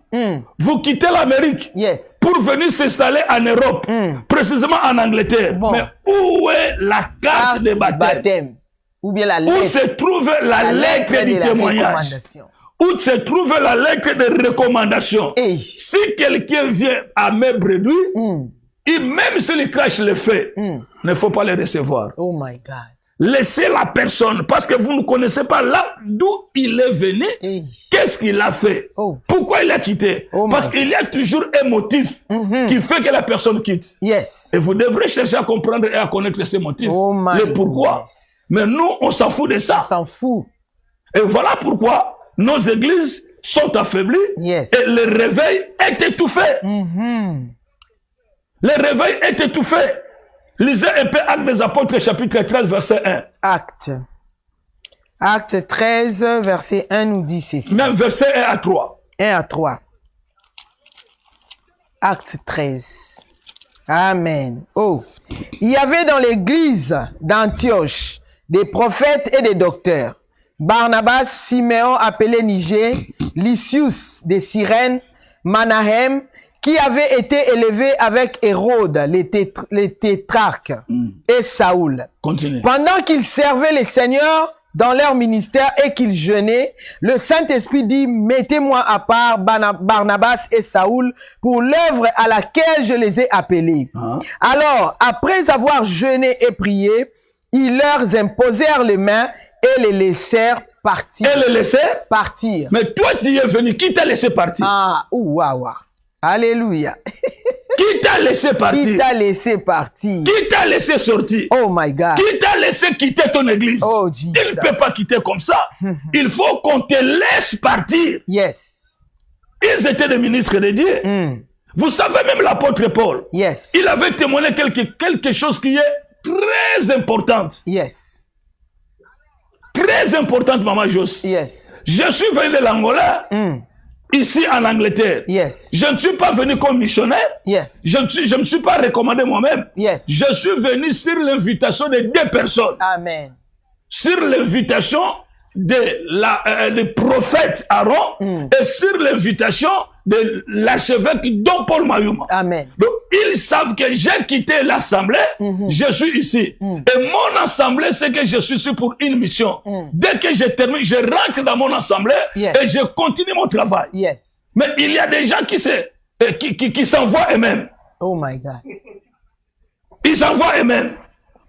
Vous quittez l'Amérique pour venir s'installer en Europe, précisément en Angleterre. Mais où est la carte de baptême? Ou bien la lettre? Où se trouve la lettre du témoignage? Où se trouve la lettre de recommandation? Si quelqu'un vient à mes brebis, et même s'il crache le feu, il ne faut pas le recevoir. Oh my God. Laissez la personne, parce que vous ne connaissez pas là d'où il est venu, qu'est-ce qu'il a fait, pourquoi il a quitté. Parce qu'il y a toujours un motif qui fait que la personne quitte. Et vous devrez chercher à comprendre et à connaître ces motifs, le pourquoi. Mais nous, on s'en fout de ça. On s'en fout. Et voilà pourquoi nos églises sont affaiblies et le réveil est étouffé. Le réveil est étouffé. Lisez un peu Actes des Apôtres, chapitre 13, verset 1. Acte 13, verset 1 nous dit ceci. Même verset 1 à 3. 1 à 3. Acte 13. Amen. Il y avait dans l'église d'Antioche des prophètes et des docteurs. Barnabas, Siméon appelé Niger, Lysius de Cyrène, Manahem, qui avait été élevé avec Hérode, les tétrarques, et Saoul. Continue. Pendant qu'ils servaient les seigneurs dans leur ministère et qu'ils jeûnaient, le Saint-Esprit dit, mettez-moi à part Barnabas et Saoul pour l'œuvre à laquelle je les ai appelés. Alors, après avoir jeûné et prié, ils leur imposèrent les mains et les laissèrent partir. Et les laissèrent partir. Mais toi, tu es venu, qui t'a laissé partir? Alléluia. Qui t'a laissé partir? Qui t'a laissé partir? Qui t'a laissé sortir? Oh my God. Qui t'a laissé quitter ton église? Oh Jesus. Tu ne peux pas quitter comme ça. Il faut qu'on te laisse partir. Yes. Ils étaient des ministres de Dieu. Vous savez, même l'apôtre Paul, il avait témoigné quelque chose qui est très importante. Très importante, Maman Jos. Je suis venu de l'Angola. ici en Angleterre. Yes. Je ne suis pas venu comme missionnaire. Yeah. Je ne me suis pas recommandé moi-même. Yes. Je suis venu sur l'invitation de 2 personnes. Amen. Sur l'invitation de prophète Aaron et sur l'invitation de l'archevêque Don Paul Mayuma. Amen. Donc, ils savent que j'ai quitté l'assemblée, je suis ici. Et mon assemblée, c'est que je suis ici pour une mission. Dès que je termine, je rentre dans mon assemblée et je continue mon travail. Yes. Mais il y a des gens qui s'envoient eux-mêmes. Oh my God. Ils s'envoient eux-mêmes.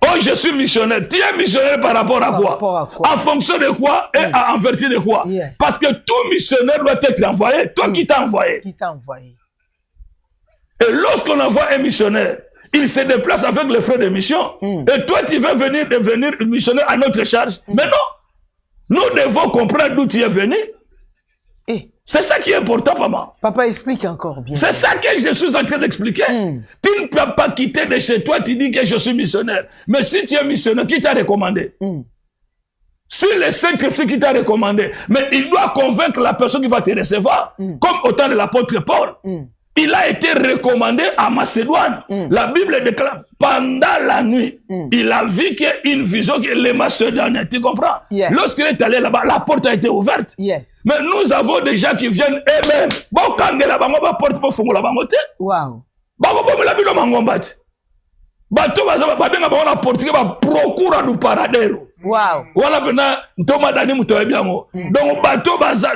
Oh, je suis missionnaire. Tu es missionnaire par rapport à quoi? rapport à quoi? En fonction de quoi et en vertu de quoi? Yeah. Parce que tout missionnaire doit être envoyé. Toi qui t'as envoyé. Qui t'a envoyé? Et lorsqu'on envoie un missionnaire, il se déplace avec le frère de mission. Et toi, tu veux devenir missionnaire à notre charge. Mais non. Nous devons comprendre d'où tu es venu. Eh, C'est ça qui est important, maman. papa, explique encore bien. C'est ça que je suis en train d'expliquer. Tu ne peux pas quitter de chez toi, tu dis que je suis missionnaire. Mais si tu es missionnaire, qui t'a recommandé? Si le Saint-Christ qui t'a recommandé, mais il doit convaincre la personne qui va te recevoir. Comme au temps de l'apôtre Paul. Il a été recommandé à Macédoine. La Bible déclare, pendant la nuit, il a vu qu'il y a une vision que les Macédoniens, tu comprends? Yeah. Lorsqu'il est allé là-bas, la porte a été ouverte. Yes. Mais nous avons des gens qui viennent eux-mêmes. Bon, quand il y a la porte pour faire la bangote, Wow. bango pour la bino mangombat. Bato babenga bango na portugais ba procura du paradero. Wow. Wala bena ntoma dani muto ebiango. Donc bato baza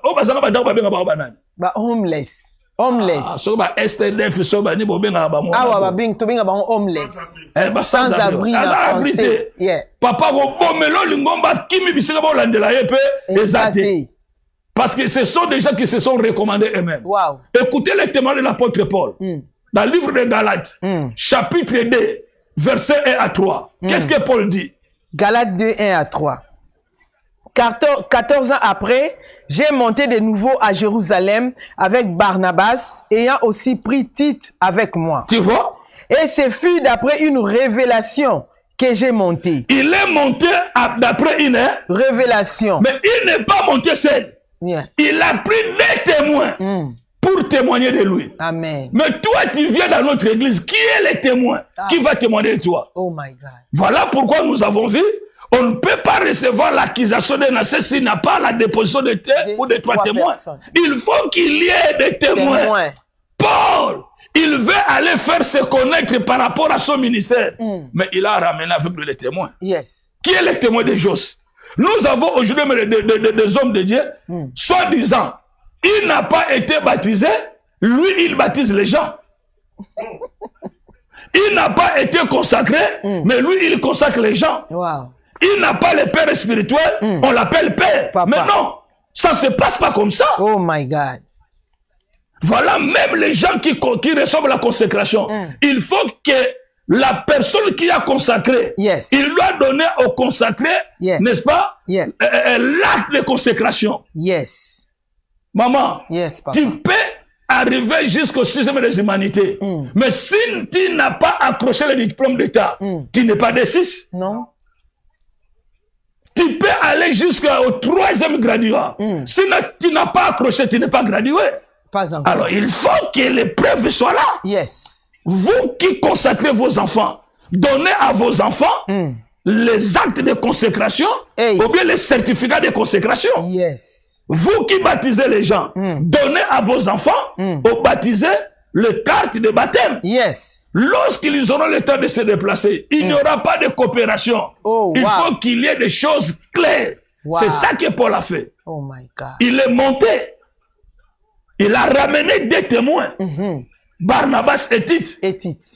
o bazanga ba babenga ba banani. Ba homeless. Homeless. So ba STDF so ba ni bobenga ba mo. Awa ba bing to binga ba homeless. Ba sans abri na français. Yeah. Papa go bomelo lingomba kimi bisika ba landela yepe ezate. Parce que ce sont des gens qui se sont recommandés eux-mêmes. Wow. Écoutez les témoignages de l'apôtre Paul. Dans le livre de Galates, chapitre 2, versets 1 à 3. Qu'est-ce que Paul dit? Galates 2, 1 à 3. 14 ans après, j'ai monté de nouveau à Jérusalem avec Barnabas, ayant aussi pris Tite avec moi. Tu vois? Et ce fut d'après une révélation que j'ai monté. Il est monté d'après une révélation. Mais il n'est pas monté seul. Yeah. Il a pris des témoins pour témoigner de lui. Amen. Mais toi, tu viens dans notre église. Qui est le témoin qui va témoigner de toi? Oh my God. Voilà pourquoi nous avons vu, on ne peut pas recevoir l'accusation d'un assassin s'il n'a pas la déposition de ou de 3 témoins. Personnes. Il faut qu'il y ait des témoins. Paul, il veut aller faire se connaître par rapport à son ministère. Mais il a ramené avec lui les témoins. Yes. Qui est le témoin de Jos? Nous avons aujourd'hui des hommes de Dieu, soi-disant, il n'a pas été baptisé, lui il baptise les gens. Il n'a pas été consacré, mais lui il consacre les gens. Wow. Il n'a pas le père spirituel, on l'appelle père. Papa. Mais non, ça ne se passe pas comme ça. Oh my God. Voilà, même les gens qui reçoivent la consécration, il faut que la personne qui a consacré, il doit donner au consacré, n'est-ce pas, l'acte de consécration. Yes. Maman, papa. Tu peux arriver jusqu'au 6e des humanités, mais si tu n'as pas accroché le diplôme d'État, tu n'es pas des 6. Non. Tu peux aller jusqu'au 3e graduat. Si tu n'as pas accroché, tu n'es pas gradué. Pas encore. Alors, il faut que les preuves soient là. Yes. Vous qui consacrez vos enfants, donnez à vos enfants les actes de consécration ou bien les certificats de consécration. Yes. Vous qui baptisez les gens, donnez à vos enfants au baptisé le carte de baptême. Yes. Lorsqu'ils auront le temps de se déplacer, il n'y aura pas de coopération. Il faut qu'il y ait des choses claires. C'est ça que Paul a fait. Oh my God. Il est monté. Il a ramené des témoins. Barnabas et Tite.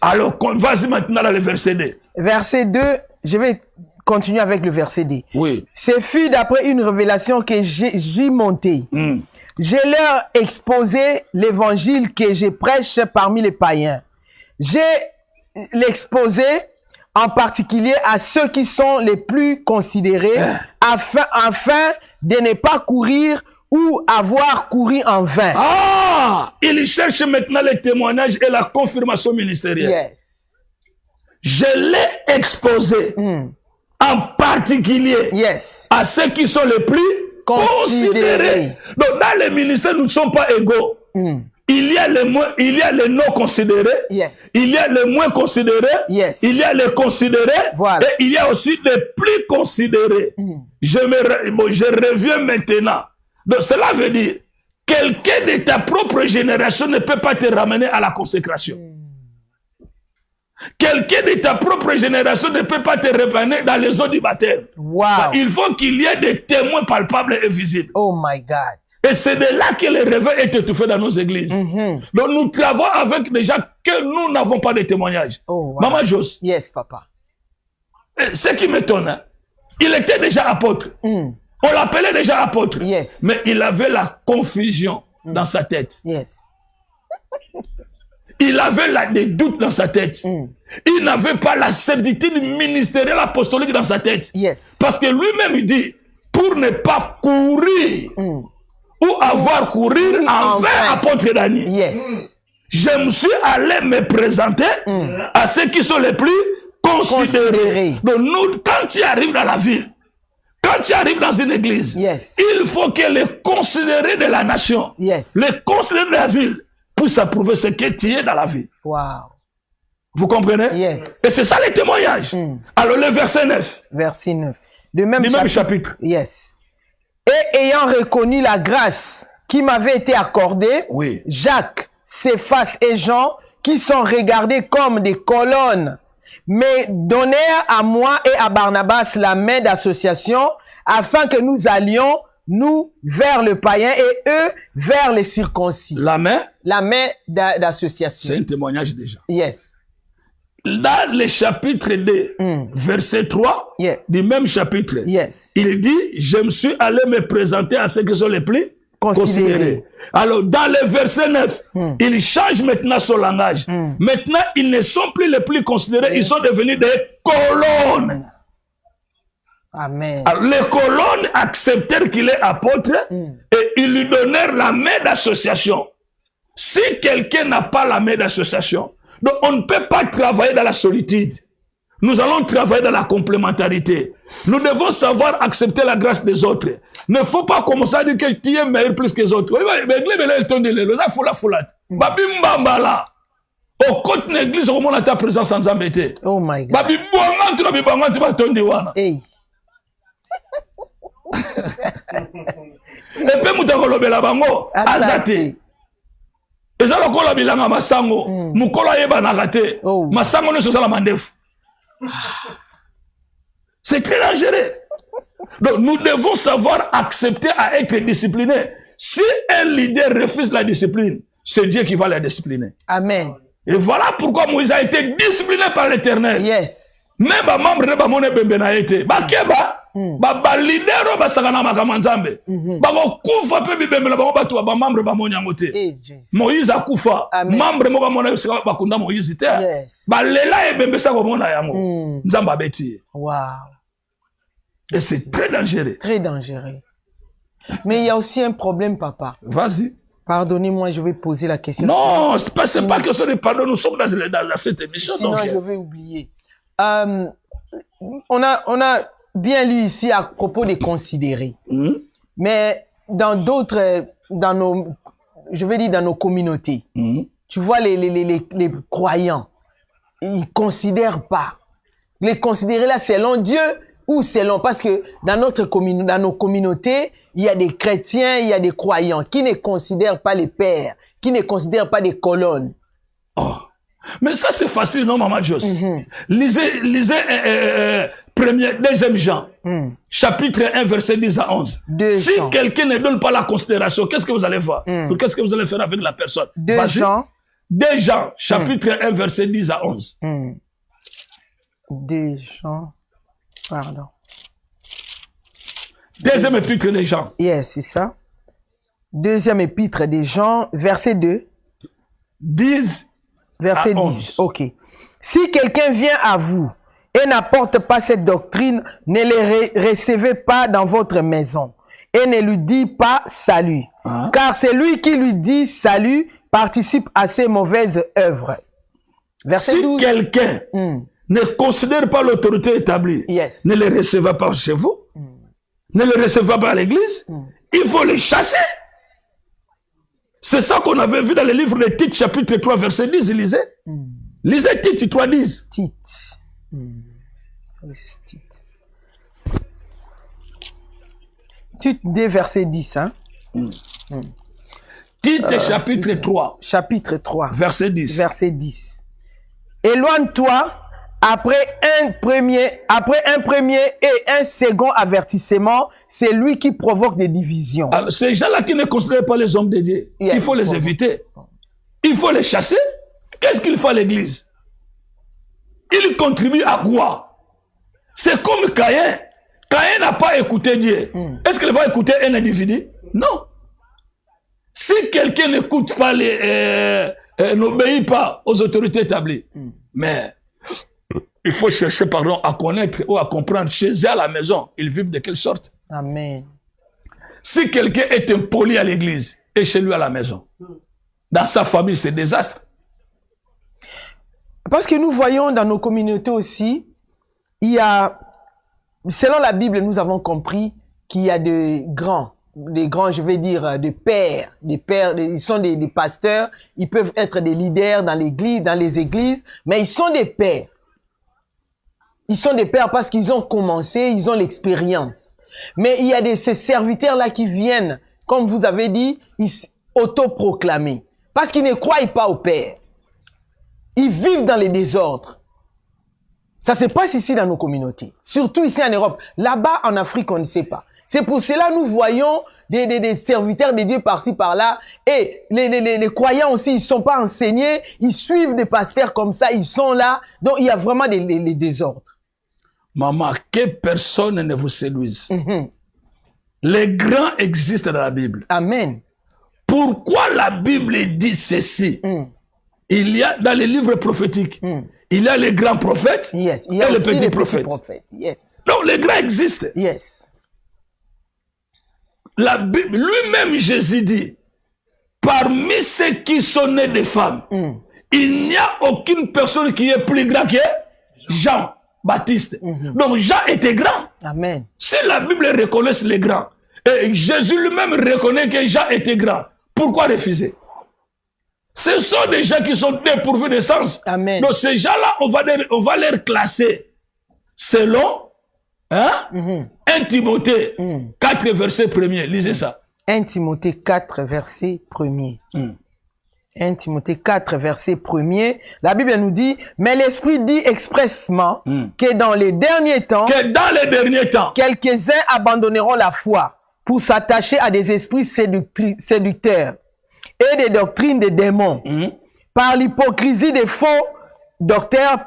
Alors, vas-y maintenant dans le verset 2. Verset 2, je vais continuer avec le verset 2. Oui. Ce fut d'après une révélation que j'ai montée. Je leur exposé l'évangile que je prêche parmi les païens. J'ai l'exposé en particulier à ceux qui sont les plus considérés afin de ne pas courir ou avoir couru en vain. Ah! Il cherche maintenant le témoignage et la confirmation ministérielle. Yes. Je l'ai exposé en particulier à ceux qui sont les plus considérés. Donc, dans les ministères, nous ne sommes pas égaux. Il y a les non considérés, il y a les moins considérés, il y a les considérés, et il y a aussi les plus considérés. Je reviens maintenant. Donc, cela veut dire, quelqu'un de ta propre génération ne peut pas te ramener à la consécration. Quelqu'un de ta propre génération ne peut pas te ramener dans les eaux du baptême. Il faut qu'il y ait des témoins palpables et visibles. Oh my God. Et c'est de là que le réveil est étouffé dans nos églises. Donc nous travaillons avec des gens que nous n'avons pas de témoignages. Maman Jos. Yes, papa. Ce qui m'étonne, hein, il était déjà apôtre. On l'appelait déjà apôtre. Mais il avait la confusion dans sa tête. Il avait des doutes dans sa tête. Il n'avait pas la certitude ministérielle apostolique dans sa tête. Parce que lui-même, il dit, pour ne pas courir ou avoir courir envers apôtre Dani, je me suis allé me présenter à ceux qui sont les plus considérés. Donc nous, quand tu arrives dans la ville, quand tu arrives dans une église, il faut que les considérés de la nation, les considérés de la ville, puissent approuver ce que tu es dans la vie. Vous comprenez? Et c'est ça les témoignages. Alors le verset 9. Verset 9. Du même chapitre. Et ayant reconnu la grâce qui m'avait été accordée, Jacques, Céphas et Jean, qui sont regardés comme des colonnes, mais donnèrent à moi et à Barnabas la main d'association, afin que nous allions, nous, vers le païen et eux, vers les circoncis. La main d'association. C'est un témoignage déjà. Dans le chapitre 2, verset 3, du même chapitre, il dit, je me suis allé me présenter à ceux qui sont les plus considérés. Alors, dans le verset 9, il change maintenant son langage. Maintenant, ils ne sont plus les plus considérés, ils sont devenus des colonnes. Amen. Alors, les colonnes acceptèrent qu'il est apôtre et ils lui donnèrent la main d'association. Si quelqu'un n'a pas la main d'association, donc on ne peut pas travailler dans la solitude. Nous allons travailler dans la complémentarité. Nous devons savoir accepter la grâce des autres. Il ne faut pas commencer à dire que tu es meilleur plus que les autres. Au côté de l'église, on a ta présence sans embêter. Oh my God. Hey. Et puis, mutakolobela bango azate. Eza lokola bilanga masango, mukola yeba na raté. Masango ne sozala mandefu. C'est très dangereux. Donc nous devons savoir accepter à être disciplinés. Si un leader refuse la discipline, c'est Dieu qui va la discipliner. Amen. Et voilà pourquoi Moïse a été discipliné par l'Éternel. Même les membres de Bamone Bembena été. Bakeba. Ba leader ba sakana makama nzambe ba kufa pe bibembela ba batu ba membre ba monyangote Moïse akufa membre mo ba mona yosika ba kunda Moïse te ba lela e bembesa ko mona yango nzamba beti. Et c'est très dangereux. Très dangereux. Mais il y a aussi un problème, papa. Vas-y. Pardonnez-moi, je vais poser la question. Non, c'est pas que ce n'est pas nous sommes dans cette émission. Sinon, donc, je vais oublier. On a bien lu ici à propos des considérés. Mais dans d'autres, je vais dire dans nos communautés, tu vois les croyants, ils considèrent pas. Les considérer là selon Dieu ou selon, parce que dans nos communautés, il y a des chrétiens, il y a des croyants qui ne considèrent pas les pères, qui ne considèrent pas des colonnes. Mais ça, c'est facile, non, Maman Jos? Lisez 2 Jean, chapitre 1, verset 10 à 11. Si quelqu'un ne donne pas la considération, qu'est-ce que vous allez faire? Qu'est-ce que vous allez faire avec la personne? 2 Jean, chapitre 1, verset 10 à 11. 2 Jean, pardon. Deuxième épître des Jean. C'est ça. Deuxième épître des Jean, verset 2. 10. Verset 10, ok. Si quelqu'un vient à vous et n'apporte pas cette doctrine, ne les recevez pas dans votre maison et ne lui dit pas salut. Car celui qui lui dit salut participe à ses mauvaises œuvres. Verset 12. Si quelqu'un ne considère pas l'autorité établie, ne les recevez pas chez vous. ne le recevra pas à l'église, il faut les chasser. C'est ça qu'on avait vu dans le livre de Tite, chapitre 3, verset 10. Lisez. Lisez Tite 3, 10. Tite. Oui, c'est Tite. Tite 2, verset 10. Hein? Tite chapitre 3. Chapitre 3. Verset 10. Verset 10. Éloigne-toi après un premier et un second avertissement, c'est lui qui provoque des divisions. Alors, ces gens-là qui ne considèrent pas les hommes de Dieu, il faut les éviter. Il faut les chasser. Qu'est-ce qu'il faut à l'église? Il contribue à quoi? C'est comme Caïn. Caïn n'a pas écouté Dieu. Est-ce qu'il va écouter un individu? Non. Si quelqu'un n'écoute pas n'obéit pas aux autorités établies, mais il faut chercher, à connaître ou à comprendre chez eux à la maison, ils vivent de quelle sorte. Amen. Si quelqu'un est impoli à l'église et chez lui à la maison, dans sa famille, c'est désastre. Parce que nous voyons dans nos communautés aussi, il y a, selon la Bible, nous avons compris qu'il y a des grands, je vais dire, des pères, ils sont des pasteurs, ils peuvent être des leaders dans l'église, dans les églises, mais ils sont des pères. Ils sont des pères parce qu'ils ont commencé, ils ont l'expérience. Mais il y a ces serviteurs-là qui viennent, comme vous avez dit, ils autoproclamés. Parce qu'ils ne croient pas au Père. Ils vivent dans les désordres. Ça se passe ici dans nos communautés. Surtout ici en Europe. Là-bas, en Afrique, on ne sait pas. C'est pour cela que nous voyons des serviteurs de Dieu par-ci, par-là. Et les croyants aussi, ils ne sont pas enseignés. Ils suivent des pasteurs comme ça. Ils sont là. Donc, il y a vraiment des désordres. Maman, que personne ne vous séduise. Les grands existent dans la Bible. Amen. Pourquoi la Bible dit ceci? Il y a dans les livres prophétiques, il y a les grands prophètes il y a et les petits prophètes. Yes. Donc les grands existent. Yes. La Bible, lui-même Jésus dit, parmi ceux qui sont nés des femmes, il n'y a aucune personne qui est plus grand que Jean Baptiste. Donc Jean était grand. Amen. Si la Bible reconnaît les grands, et Jésus lui-même reconnaît que Jean était grand, pourquoi refuser? Ce sont des gens qui sont dépourvus de sens. Amen. Donc ces gens-là, on va les classer selon 1 Timothée 4, verset 1er. Lisez ça. 1 Timothée 4, verset 1er. 1 Timothée 4, verset 1er. La Bible nous dit, mais l'Esprit dit expressement que dans les derniers temps, quelques-uns abandonneront la foi pour s'attacher à des esprits séducteurs et des doctrines des démons, par l'hypocrisie des faux docteurs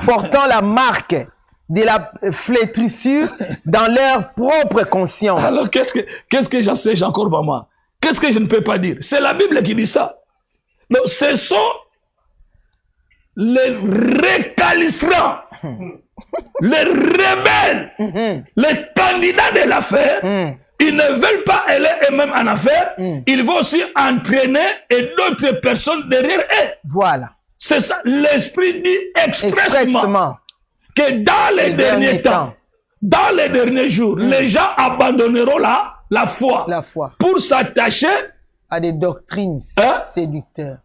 portant la marque de la flétrissure dans leur propre conscience. Alors qu'est-ce que j'en sais encore, maman? Qu'est-ce que je ne peux pas dire? C'est la Bible qui dit ça. Donc ce sont les récalcitrants, les rebelles, les candidats de l'affaire. Ils ne veulent pas aller eux-mêmes en affaires. Ils vont aussi entraîner et d'autres personnes derrière eux. Voilà. C'est ça. L'Esprit dit expressement que dans les derniers temps, dans les derniers jours, les gens abandonneront la foi pour s'attacher à des doctrines séducteurs.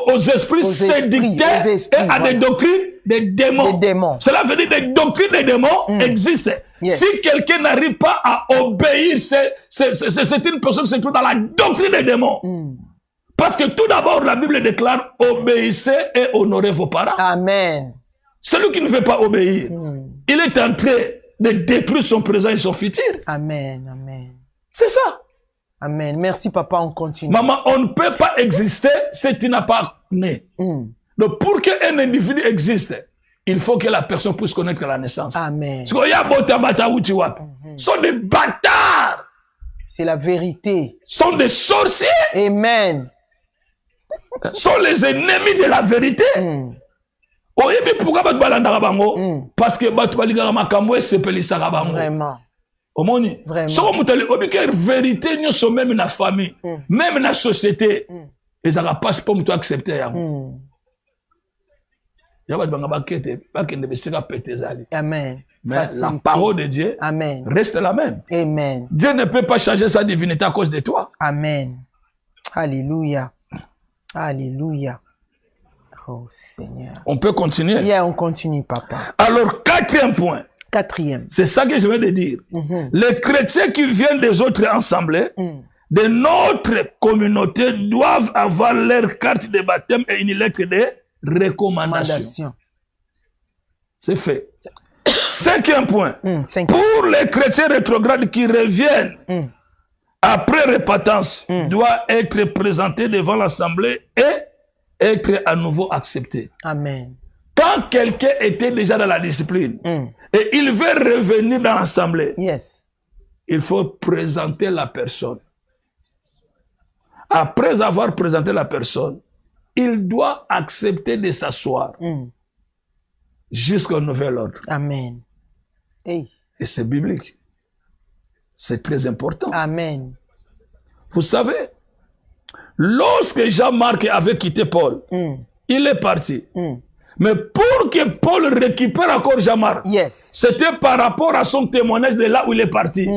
Aux esprits séducteurs et à des doctrines des démons. Cela veut dire que des doctrines des démons existent. Yes. Si quelqu'un n'arrive pas à obéir, c'est une personne qui se trouve dans la doctrine des démons. Parce que tout d'abord, la Bible déclare, obéissez et honorez vos parents. Amen. Celui qui ne veut pas obéir, il est en train de détruire son présent et son futur. Amen, amen. C'est ça. Amen. Merci papa, on continue. Maman, on ne peut pas exister si tu n'as pas né. Donc pour qu'un individu existe, il faut que la personne puisse connaître la naissance. Amen. Ce sont des bâtards. C'est la vérité. Sont des sorciers. Amen. Sont les ennemis de la vérité. Parce que Vraiment. Vraiment. Vérité, nous sommes même dans la famille, même dans la société. Et ça ne passe pas pour accepter. Il y a pas de Amen. mais la Facilité. parole de Dieu Amen. reste la même. Amen. Dieu ne peut pas changer sa divinité à cause de toi. Amen. Alléluia. Alléluia. Oh Seigneur. On peut continuer. Yeah, on continue, papa. Alors, quatrième point. Quatrième. C'est ça que je viens de dire. Les chrétiens qui viennent des autres assemblées, de notre communauté, doivent avoir leur carte de baptême et une lettre de recommandation. Mandation. C'est fait. Cinquième point. Cinquième. Pour les chrétiens rétrogrades qui reviennent après repentance, doit être présenté devant l'assemblée et être à nouveau accepté. Amen. Quand quelqu'un était déjà dans la discipline et il veut revenir dans l'assemblée, Yes. il faut présenter la personne. Après avoir présenté la personne, il doit accepter de s'asseoir jusqu'au nouvel ordre. Amen. Hey. Et c'est biblique. C'est très important. Amen. Vous savez, lorsque Jean-Marc avait quitté Paul, il est parti. Mais pour que Paul récupère encore Jean-Marc, Yes. c'était par rapport à son témoignage de là où il est parti.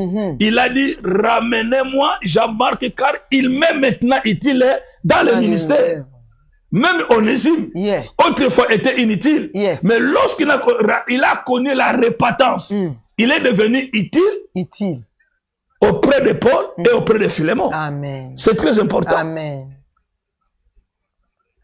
Il a dit, ramenez-moi Jean-Marc, car il m'est maintenant utile dans le ministère. Même Onésime, Yeah. autrefois était inutile. Yes. Mais lorsqu'il a connu la repentance, il est devenu Utile. auprès de Paul et auprès de Philémon. Amen. C'est très important. Amen.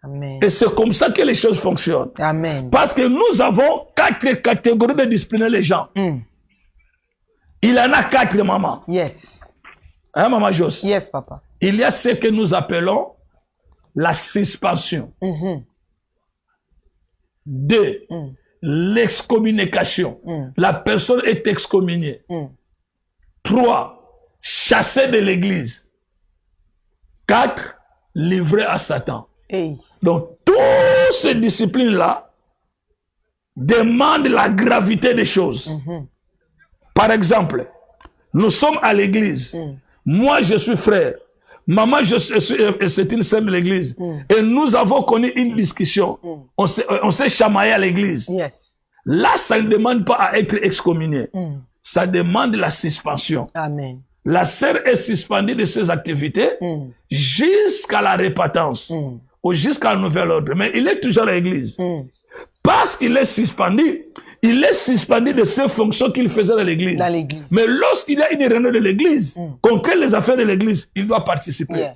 Amen. Et c'est comme ça que les choses fonctionnent. Amen. Parce que nous avons 4 catégories de discipliner les gens. Il y en a 4, maman. Yes. Hein, maman Jos? Yes, papa. Il y a ce que nous appelons la suspension. 2. L'excommunication. La personne est excommuniée. 3. Chassée de l'église. 4. Livrée à Satan. Hey. Donc, toutes ces disciplines-là demandent la gravité des choses. Par exemple, nous sommes à l'église. Moi, je suis frère. Maman, c'est une sœur de l'église. Et nous avons connu une discussion. On s'est chamaillé à l'église. Yes. Là, ça ne demande pas à être excommunié. Ça demande la suspension. Amen. La sœur est suspendue de ses activités jusqu'à la repentance ou jusqu'à un nouvel ordre. Mais il est toujours à l'église. Parce qu'il est suspendu, il est suspendu de ses fonctions qu'il faisait dans l'église. Dans l'église. Mais lorsqu'il y a une réunion de l'église, qu'on crée les affaires de l'église, il doit participer. Yeah.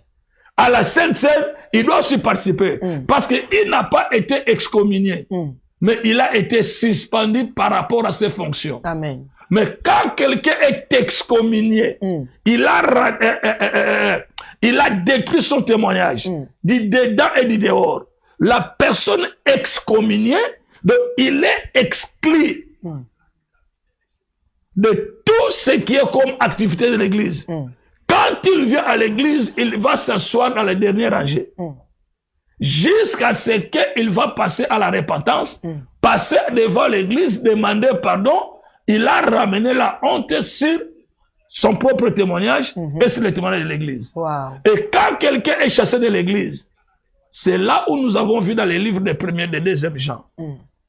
À la Sainte Seine, il doit aussi participer. Parce qu'il n'a pas été excommunié. Mais il a été suspendu par rapport à ses fonctions. Amen. Mais quand quelqu'un est excommunié, il a détruit son témoignage, du dedans et du dehors. La personne excommuniée, donc il est exclu de tout ce qui est comme activité de l'église. Quand il vient à l'église, il va s'asseoir dans la dernière rangée. Jusqu'à ce qu'il va passer à la repentance, passer devant l'église, demander pardon. Il a ramené la honte sur son propre témoignage et sur le témoignage de l'église. Wow. Et quand quelqu'un est chassé de l'église, c'est là où nous avons vu dans les livres des premiers et des deuxièmes Jean.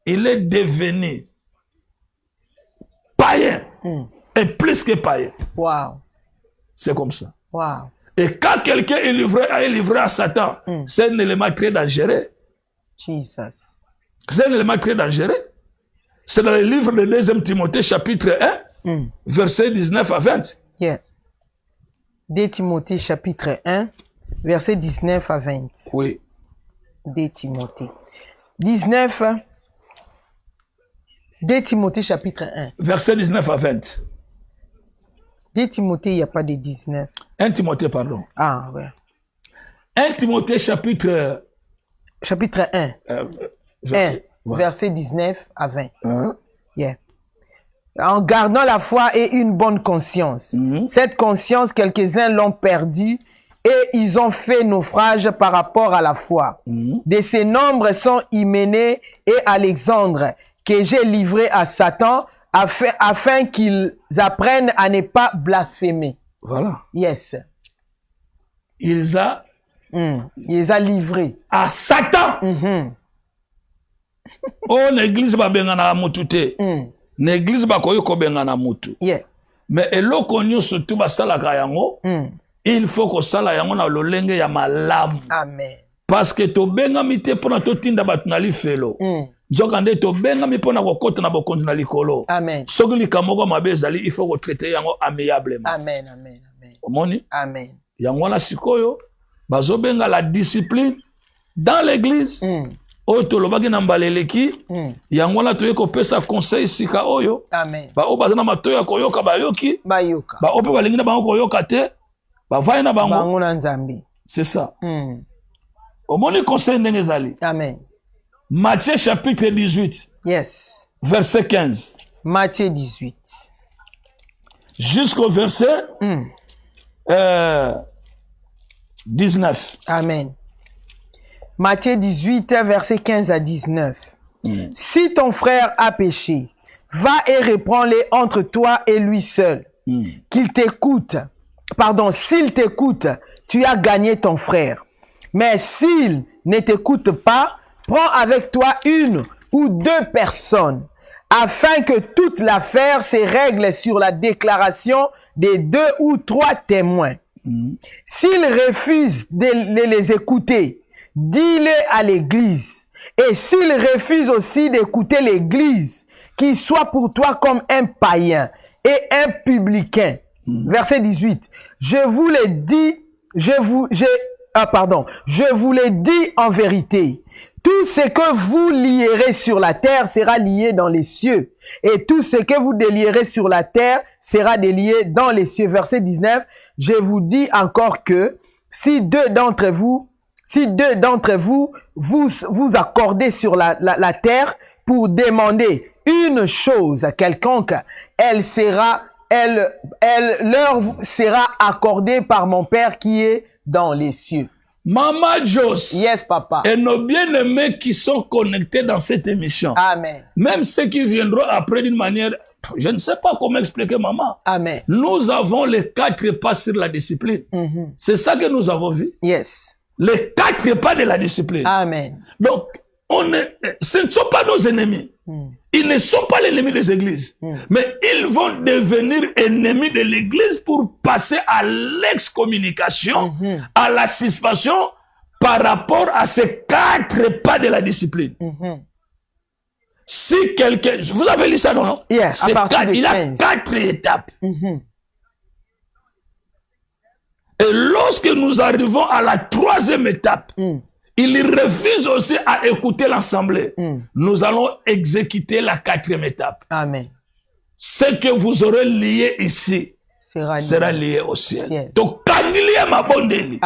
Il est devenu païen. Et plus que païen. Wow. C'est comme ça. Wow. Et quand quelqu'un est livré à Satan, c'est un élément très dangereux. Jesus. C'est un élément très dangereux. C'est dans le livre de 2 Timothée, chapitre 1, versets 19 à 20. Yeah. 2 Timothée, chapitre 1, versets 19 à 20. Oui. 2 Timothée. 19. 2 Timothée, chapitre 1. Versets 19 à 20. 2 Timothée, il n'y a pas de 19. 1 Timothée, pardon. Ah, ouais. 1 Timothée, chapitre... Chapitre 1. Verset, 1, verset 19 à 20. Hein? Yeah. En gardant la foi et une bonne conscience. Cette conscience, quelques-uns l'ont perdue et ils ont fait naufrage par rapport à la foi. De ces nombres sont Hyménée et Alexandre, que j'ai livrés à Satan, afin qu'ils apprennent à ne pas blasphémer. Voilà. Yes. Il les a Il les a livrés. à Satan. Oh, l'église va bien na mutu te. L'église va koyo ko benga na mutu. Yeah. Mais eloko nyonso tu basala ka yango, il faut ko sala yango na lolenge ya malamu. Amen. Parce que to benga mite pona to tinda batu na lifelo. Nzokande to benga mi pona ko kota na bokonzi na likolo. Amen. Soki likamoko mabe ezali, il faut ko traiter yango amiablement. Amen, amen, amen. Omoni? Amen. Yango na sikoyo bazo benga la discipline dans l'église. Oyo tolobaki na mbaleleki yango wana toye kopesa conseil sika oyo. Amen. Ba o bazana matoya koyoka bayoki. Bayoka. Ba ope balingi na bango koyoka te. Ba vai na bango. Bango na nzambi. C'est ça. Omoni conseil ndenge ezali. Amen. Matthieu chapitre 18. Yes. Verset 15. Matthieu 18. Jusqu'au verset 19. Amen. Matthieu 18, verset 15 à 19. Si ton frère a péché, va et reprends-les entre toi et lui seul. Qu'il t'écoute. Pardon, s'il t'écoute, tu as gagné ton frère. Mais s'il ne t'écoute pas, prends avec toi une ou deux personnes, afin que toute l'affaire se règle sur la déclaration des 2 ou 3 témoins. S'il refuse de les écouter, dis-le à l'église. Et s'il refuse aussi d'écouter l'église, qu'il soit pour toi comme un païen et un publicain. Verset 18. Je vous l'ai dit, je vous l'ai dit en vérité. Tout ce que vous lierez sur la terre sera lié dans les cieux. Et tout ce que vous délierez sur la terre sera délié dans les cieux. Verset 19. Je vous dis encore que si deux d'entre vous vous accordez sur la terre pour demander une chose à quelconque, elle leur sera accordée par mon Père qui est dans les cieux. Mama Jos. Yes, papa. Et nos bien-aimés qui sont connectés dans cette émission. Amen. Même ceux qui viendront après d'une manière, je ne sais pas comment expliquer, maman. Amen. Nous avons les 4 pas sur la discipline. C'est ça que nous avons vu. Yes. Les 4 pas de la discipline. Amen. Donc, ce ne sont pas nos ennemis. Ils ne sont pas les ennemis des églises. Mais ils vont devenir ennemis de l'église pour passer à l'excommunication, à la suspension par rapport à ces 4 pas de la discipline. Si quelqu'un... Vous avez lu ça, non? Yes, il a 4 étapes. Et lorsque nous arrivons à la 3e étape, il refuse aussi à écouter l'assemblée. Nous allons exécuter la 4e étape. Amen. Ce que vous aurez lié ici sera lié au ciel. Donc, quand il y a ma bonne délit,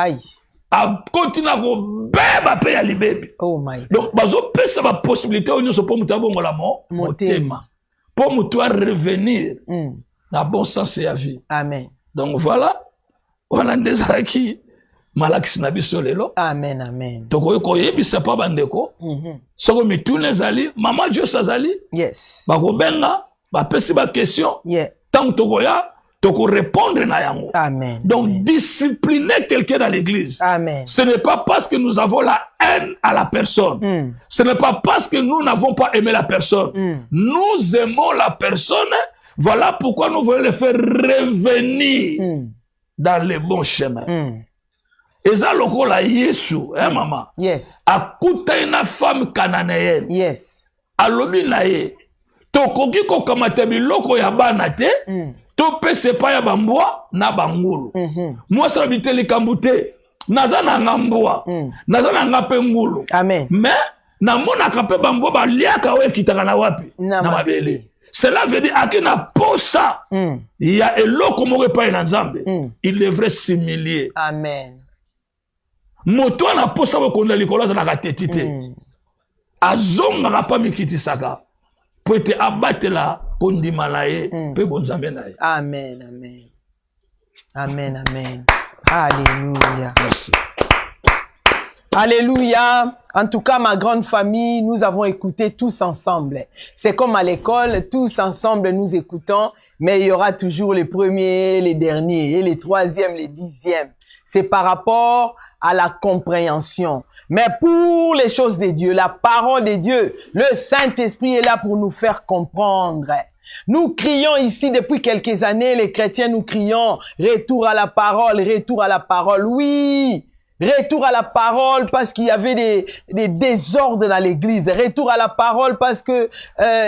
a continué à beba pe ya libebi. Oh my. Donc, bazo pesa ba possibilité on se peut muta bongo la motema. Pour muta revenir dans bon sens et à vie. Amen. Donc voilà, on a des qui malaki na biso lelo. Amen, amen. Toko ko yebisa pa bandeko. Soko mitune zali, mama Dieu sazali. Yes. Ba ko benga, ba pesi ba question. Yeah. Tant toko ya toko répondre na yango. Amen. Donc amen. discipliner quelqu'un dans l'église. Amen. Ce n'est pas parce que nous avons la haine à la personne. Ce n'est pas parce que nous n'avons pas aimé la personne. Nous aimons la personne. Voilà pourquoi nous voulons le faire revenir dans le bon chemin. Eza lokola Yesu, maman. Yes. Akuta une femme cananéenne. Yes. Alobi na ye. Tokoki ko kamata biloko ya bana te. To pese pa ya bambwa na bangulu. Moi ça habite les kambute. Naza na ngambwa. Naza na ngape ngulu. Amen. Mais na mona kape bambwa ba liaka we kitaka na wapi? Na mabele. Cela veut dire akina posa. Il y a eloko moko pa na Nzambe. Il devrait s'humilier. Amen. Moto na posa ko konda likolo za na katetite. Azonga ka pa mikitisaka. Pour te abatela kondima na ye pe bonzambe na ye. Amen, amen. Amen, amen. Alléluia. Merci. Alléluia. En tout cas, ma grande famille, nous avons écouté tous ensemble. C'est comme à l'école, tous ensemble nous écoutons, mais il y aura toujours les premiers, les derniers, et les troisièmes, les 10e. C'est par rapport à la compréhension. Mais pour les choses de Dieu, la parole de Dieu, le Saint-Esprit est là pour nous faire comprendre. Nous crions ici depuis quelques années, les chrétiens, nous crions retour à la parole, retour à la parole. Oui, retour à la parole parce qu'il y avait des désordres dans l'église. Retour à la parole parce que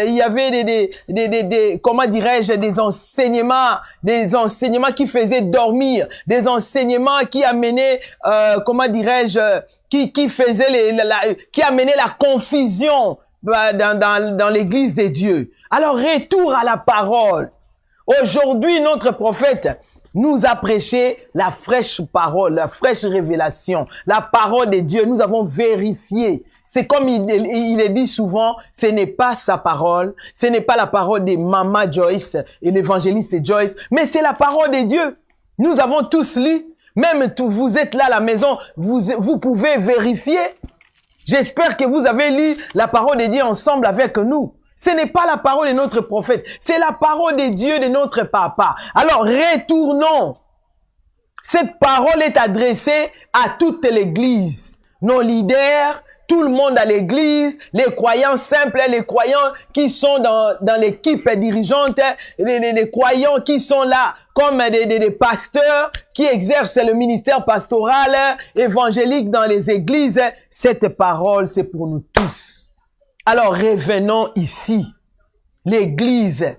il y avait des comment dirais-je, des enseignements qui faisaient dormir, des enseignements qui amenaient comment dirais-je, qui faisaient qui amenaient la confusion dans l'église de Dieu. Alors, retour à la parole. Aujourd'hui, notre prophète nous a prêché la fraîche parole, la fraîche révélation, la parole de Dieu. Nous avons vérifié. C'est comme il est dit souvent, ce n'est pas sa parole, ce n'est pas la parole de Mama Joyce et l'évangéliste Joyce, mais c'est la parole de Dieu. Nous avons tous lu, même vous êtes là à la maison, vous pouvez vérifier. J'espère que vous avez lu la parole de Dieu ensemble avec nous. Ce n'est pas la parole de notre prophète, c'est la parole de Dieu de notre papa. Alors, retournons. Cette parole est adressée à toute l'église. Nos leaders, tout le monde à l'église, les croyants simples, les croyants qui sont dans l'équipe dirigeante, les croyants qui sont là comme des pasteurs qui exercent le ministère pastoral, évangélique dans les églises. Cette parole, c'est pour nous tous. Alors, revenons ici. L'église,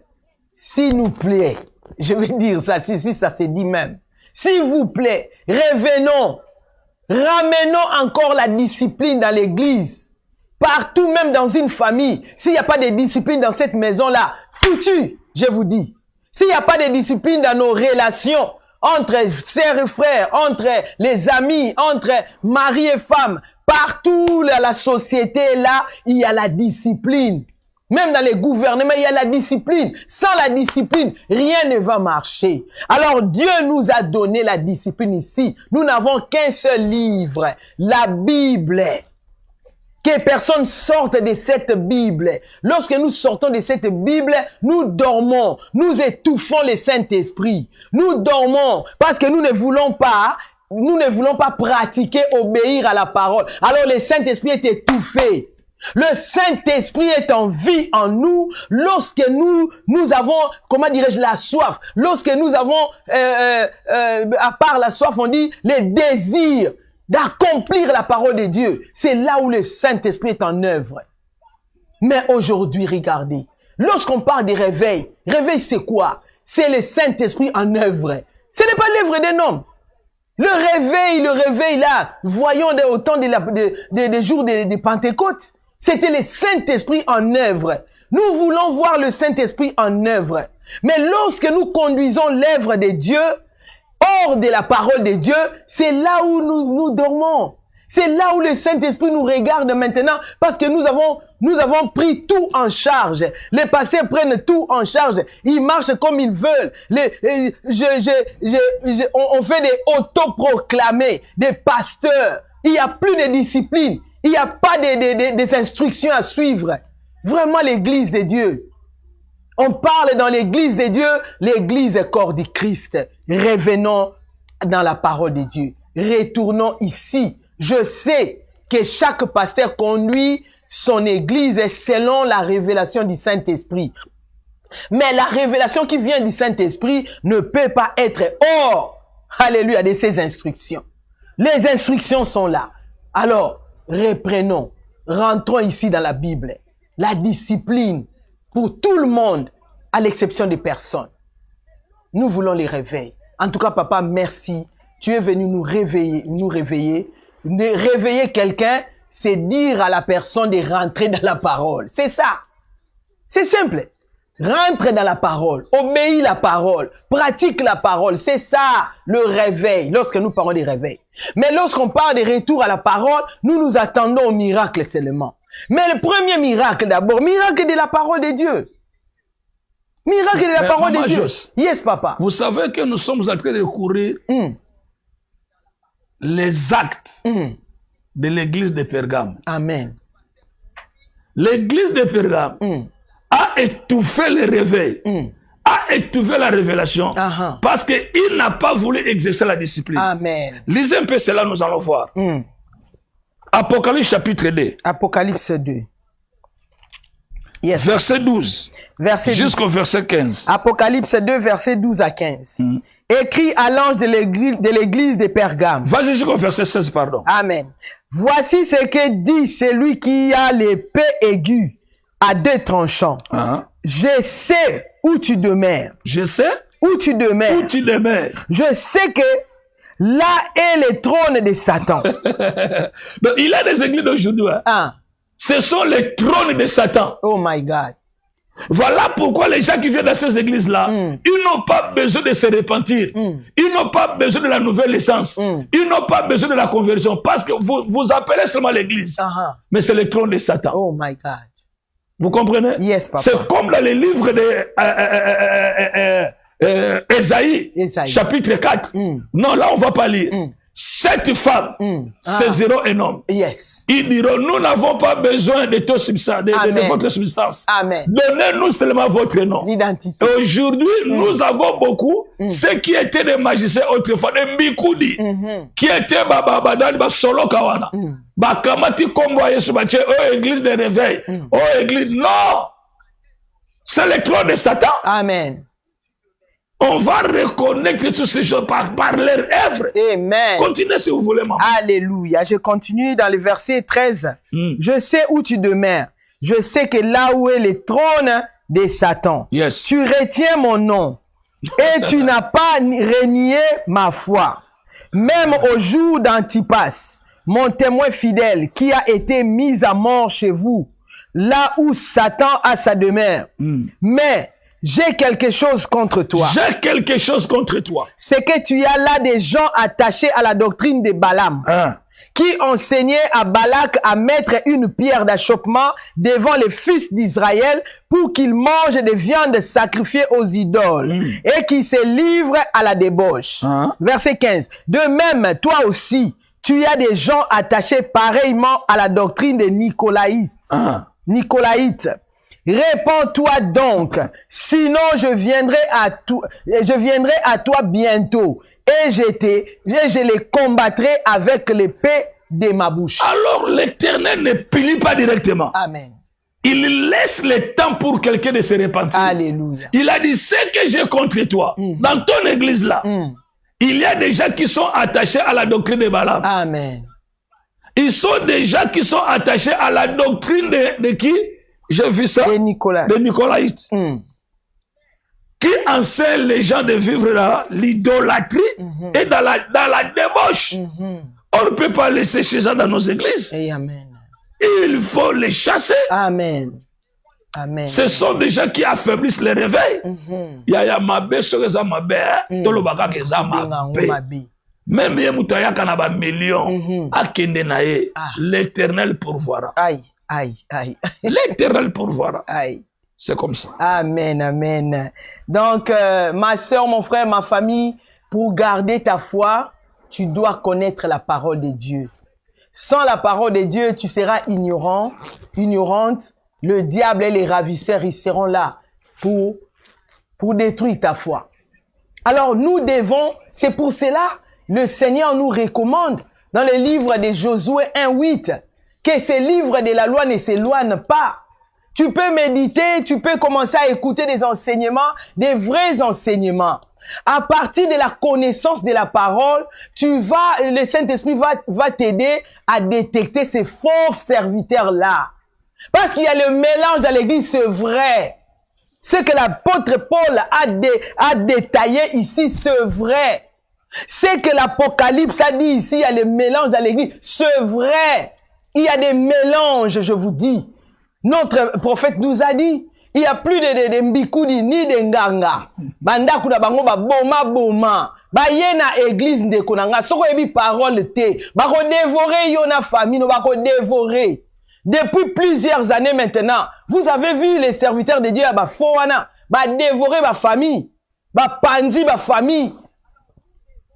s'il nous plaît, je vais dire ça, si ça se dit même. S'il vous plaît, revenons. Ramenons encore la discipline dans l'église. Partout, même dans une famille. S'il n'y a pas de discipline dans cette maison-là, foutu, je vous dis. S'il n'y a pas de discipline dans nos relations, entre sœurs et frères, entre les amis, entre mari et femme, partout dans la société, là, il y a la discipline. Même dans les gouvernements, il y a la discipline. Sans la discipline, rien ne va marcher. Alors, Dieu nous a donné la discipline ici. Nous n'avons qu'un seul livre, la Bible. Que personne sorte de cette Bible. Lorsque nous sortons de cette Bible, nous dormons. Nous étouffons le Saint-Esprit. Nous dormons parce que nous ne voulons pas pratiquer, obéir à la parole. Alors le Saint-Esprit est étouffé. Le Saint-Esprit est en vie en nous lorsque nous avons, comment dirais-je, la soif. Lorsque nous avons, à part la soif, on dit les désirs d'accomplir la parole de Dieu. C'est là où le Saint-Esprit est en œuvre. Mais aujourd'hui, regardez, lorsqu'on parle des réveils, réveil c'est quoi? C'est le Saint-Esprit en œuvre. Ce n'est pas l'œuvre d'un homme. Le réveil là, voyons au temps des jours de Pentecôte, c'était le Saint-Esprit en œuvre. Nous voulons voir le Saint-Esprit en œuvre. Mais lorsque nous conduisons l'œuvre de Dieu, hors de la parole de Dieu, c'est là où nous dormons. C'est là où le Saint-Esprit nous regarde maintenant parce que nous avons pris tout en charge. Les pasteurs prennent tout en charge. Ils marchent comme ils veulent. On fait des autoproclamés, des pasteurs. Il n'y a plus de discipline. Il n'y a pas des instructions à suivre. Vraiment l'église de Dieu. On parle dans l'église de Dieu, l'église corps du Christ. Revenons dans la parole de Dieu. Retournons ici. Je sais que chaque pasteur conduit son église selon la révélation du Saint-Esprit. Mais la révélation qui vient du Saint-Esprit ne peut pas être hors, alléluia, de ses instructions. Les instructions sont là. Alors, reprenons, rentrons ici dans la Bible. La discipline pour tout le monde, à l'exception des personnes. Nous voulons les réveiller. En tout cas, papa, merci. Tu es venu nous réveiller. Réveiller quelqu'un, c'est dire à la personne de rentrer dans la parole. C'est ça. C'est simple. Rentre dans la parole. Obéis la parole. Pratique la parole. C'est ça, le réveil, lorsque nous parlons des réveils. Mais lorsqu'on parle de retour à la parole, nous attendons au miracle seulement. Mais le premier miracle d'abord, miracle de la parole de Dieu. Miracle de la parole de Dieu. Yes, papa. Vous savez que nous sommes en train de courir les actes de l'église de Pergame. Amen. L'église de Pergame a étouffé le réveil, a étuvé la révélation parce qu'il n'a pas voulu exercer la discipline. Amen. Lisez un peu cela, nous allons voir. Apocalypse chapitre 2. Apocalypse 2. Yes. Verset 12. Jusqu'au verset 15. Apocalypse 2, verset 12 à 15. Écrit à l'ange de l'église de Pergame. Vas-y jusqu'au verset 16, pardon. Amen. Voici ce que dit celui qui a l'épée aiguë à deux tranchants. Je sais où tu demeures. Je sais où tu demeures. Où tu demeures. Je sais que là est le trône de Satan. Donc, il a des églises d'aujourd'hui. Ce sont les trônes de Satan. Oh my God. Voilà pourquoi les gens qui viennent dans ces églises-là, ils n'ont pas besoin de se repentir. Ils n'ont pas besoin de la nouvelle essence. Ils n'ont pas besoin de la conversion. Parce que vous appelez seulement l'église. Mais c'est le trône de Satan. Oh my God. Vous comprenez? Yes, papa. C'est comme dans les livres de Ésaïe, chapitre 4. Non, là on va pas lire. 7 femmes saisiront un homme. Yes. Ils diront, nous n'avons pas besoin de votre substance. Amen. Donnez-nous seulement votre nom. L'identité. Aujourd'hui, nous avons beaucoup, ceux qui étaient des magiciens autrefois, des Mikoudi, qui étaient dans solo kawana. Bakamati Kombo Yesu Bache, oh église de réveil, oh église, non! C'est le trône de Satan. Amen. On va reconnaître toutes ces choses par leur œuvre. Amen. Continuez si vous voulez, maman. Alléluia. Je continue dans le verset 13. Je sais où tu demeures. Je sais que là où est le trône de Satan. Yes. Tu retiens mon nom. Et tu n'as pas renié ma foi. Même au jour d'Antipas, mon témoin fidèle, qui a été mis à mort chez vous, là où Satan a sa demeure. Mais j'ai quelque chose contre toi. J'ai quelque chose contre toi. C'est que tu as là des gens attachés à la doctrine de Balaam, qui enseignaient à Balak à mettre une pierre d'achoppement devant les fils d'Israël pour qu'ils mangent des viandes sacrifiées aux idoles et qui se livrent à la débauche. Verset 15. De même, toi aussi, tu as des gens attachés pareillement à la doctrine des Nicolaïtes. Répands-toi donc, sinon je viendrai à toi bientôt et je les combattrai avec l'épée de ma bouche. Alors l'Éternel ne punit pas directement. Amen. Il laisse le temps pour quelqu'un de se repentir. Alléluia. Il a dit, ce que j'ai contre toi, dans ton église là, il y a des gens qui sont attachés à la doctrine de Balaam. Amen. Ils sont des gens qui sont attachés à la doctrine de qui? J'ai vu ça. De Nicolaïtes. Qui enseignent les gens de vivre là, l'idolâtrie et dans la débauche. On ne peut pas laisser ces gens dans nos églises. Amen. Il faut les chasser. Amen. Amen. Ce sont des gens qui affaiblissent le réveil. Yaya mabe sokeza mabe, tolobaka keza mabe. Même yemutaya kanaba million, akende na ye, l'Éternel pourvoira. Aïe. Aïe, aïe. L'Éternel pourvoira. Aïe. C'est comme ça. Amen, amen. Donc, ma soeur, mon frère, ma famille, pour garder ta foi, tu dois connaître la parole de Dieu. Sans la parole de Dieu, tu seras ignorante. Le diable et les ravisseurs, ils seront là pour détruire ta foi. Alors, nous devons, c'est pour cela, le Seigneur nous recommande dans le livre de Josué 1:8, que ces livres de la loi ne s'éloignent pas. Tu peux méditer, tu peux commencer à écouter des enseignements, des vrais enseignements. À partir de la connaissance de la parole, le Saint-Esprit va t'aider à détecter ces faux serviteurs-là. Parce qu'il y a le mélange dans l'église, c'est vrai. Ce que l'apôtre Paul a détaillé ici, c'est vrai. Ce que l'Apocalypse a dit ici, il y a le mélange dans l'église, c'est vrai. Il y a des mélanges, je vous dis. Notre prophète nous a dit, il n'y a plus de mbikoudi ni de nganga. Banda kuna bango ba boma. Ba yena église de konanga. Soko ebi parole te. Bako dévorer yona famille, no bako dévorer. Depuis plusieurs années maintenant, vous avez vu les serviteurs de Dieu ba fowana, ba dévorer ba famille, ba pandi ba famille.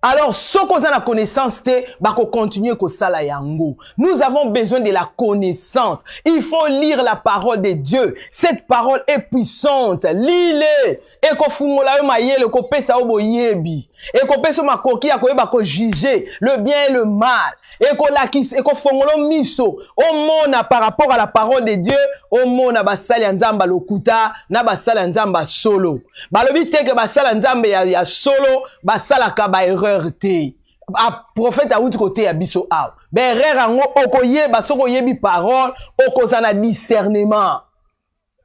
Alors, ce qu'on a la connaissance, bako continuer ko sala yango. Nous avons besoin de la connaissance. Il faut lire la parole de Dieu. Cette parole est puissante. Lis-le ekofungola yo mayele ekopesa yo boyebi ekopesa makoki ya koyeba kojuger le bien et le mal ekofongola miso omona par rapport à la parole de Dieu omona basali ya nzamba lokuta na basala ya nzamba solo balobi te ke basala nzambe ya solo basalaka ba erreur te a prophète a outi côté ya biso aw be erreur ango okoyeba soko yebi parole okozana discernement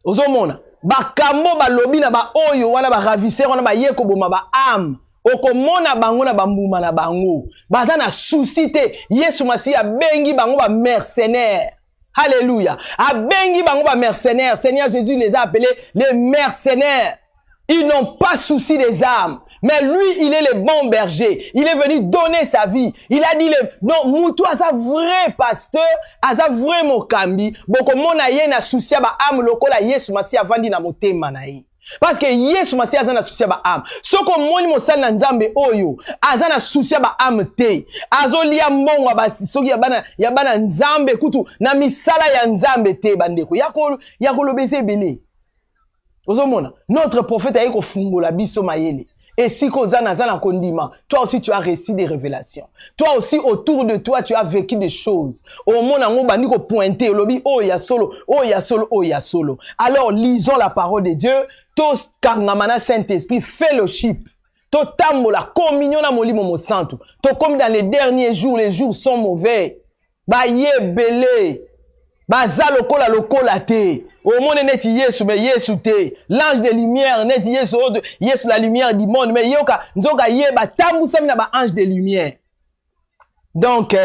ozomona bakambo balobi na ba oyo wana ba ravisseur wana ba yeko boma ba âme okomona bango na bambuma na bango baza na souci te Yesu Masi abengi bango ba mercenaires. Alléluia. Abengi bango ba mercenaires. Seigneur Jésus les a appelés les mercenaires. Ils n'ont pas souci des âmes. Mais lui, il est le bon berger. Il est venu donner sa vie. Il a dit, non, moutou a sa vrai pasteur, a sa vrai mokambi. Boko mona ye na souci ba âme lokola Yesu Masi avandi na motema na ye. Parce que Yesu Masi aza na souci ba âme. Soko moni mosali na nzambe oyo, aza na souci ba âme te. Azolia mbongo basi soki ya bana nzambe kutu na misala ya nzambe te bandeko. Yakolo bese bele. Ozomona, notre prophète a yeko fungola biso mayele. Et si Kozana zana kondima, toi aussi tu as reçu des révélations. Toi aussi autour de toi tu as vécu des choses. Au monde en bandi ko pointer, lobi oh ya solo, oh ya solo, oh ya solo. Alors lisons la parole de Dieu. Tous kangamana Saint-Esprit fellowship. To tambo la communion na molimo mo santo. To comme dans les derniers jours, les jours sont mauvais. Ba yebele. Baza lokola te. Au monde net Yesu mais Yesu te. L'ange de lumière net Yesu Yesu la lumière du monde mais yoka nzoka yeba tambu samina ba ange de lumière. Donc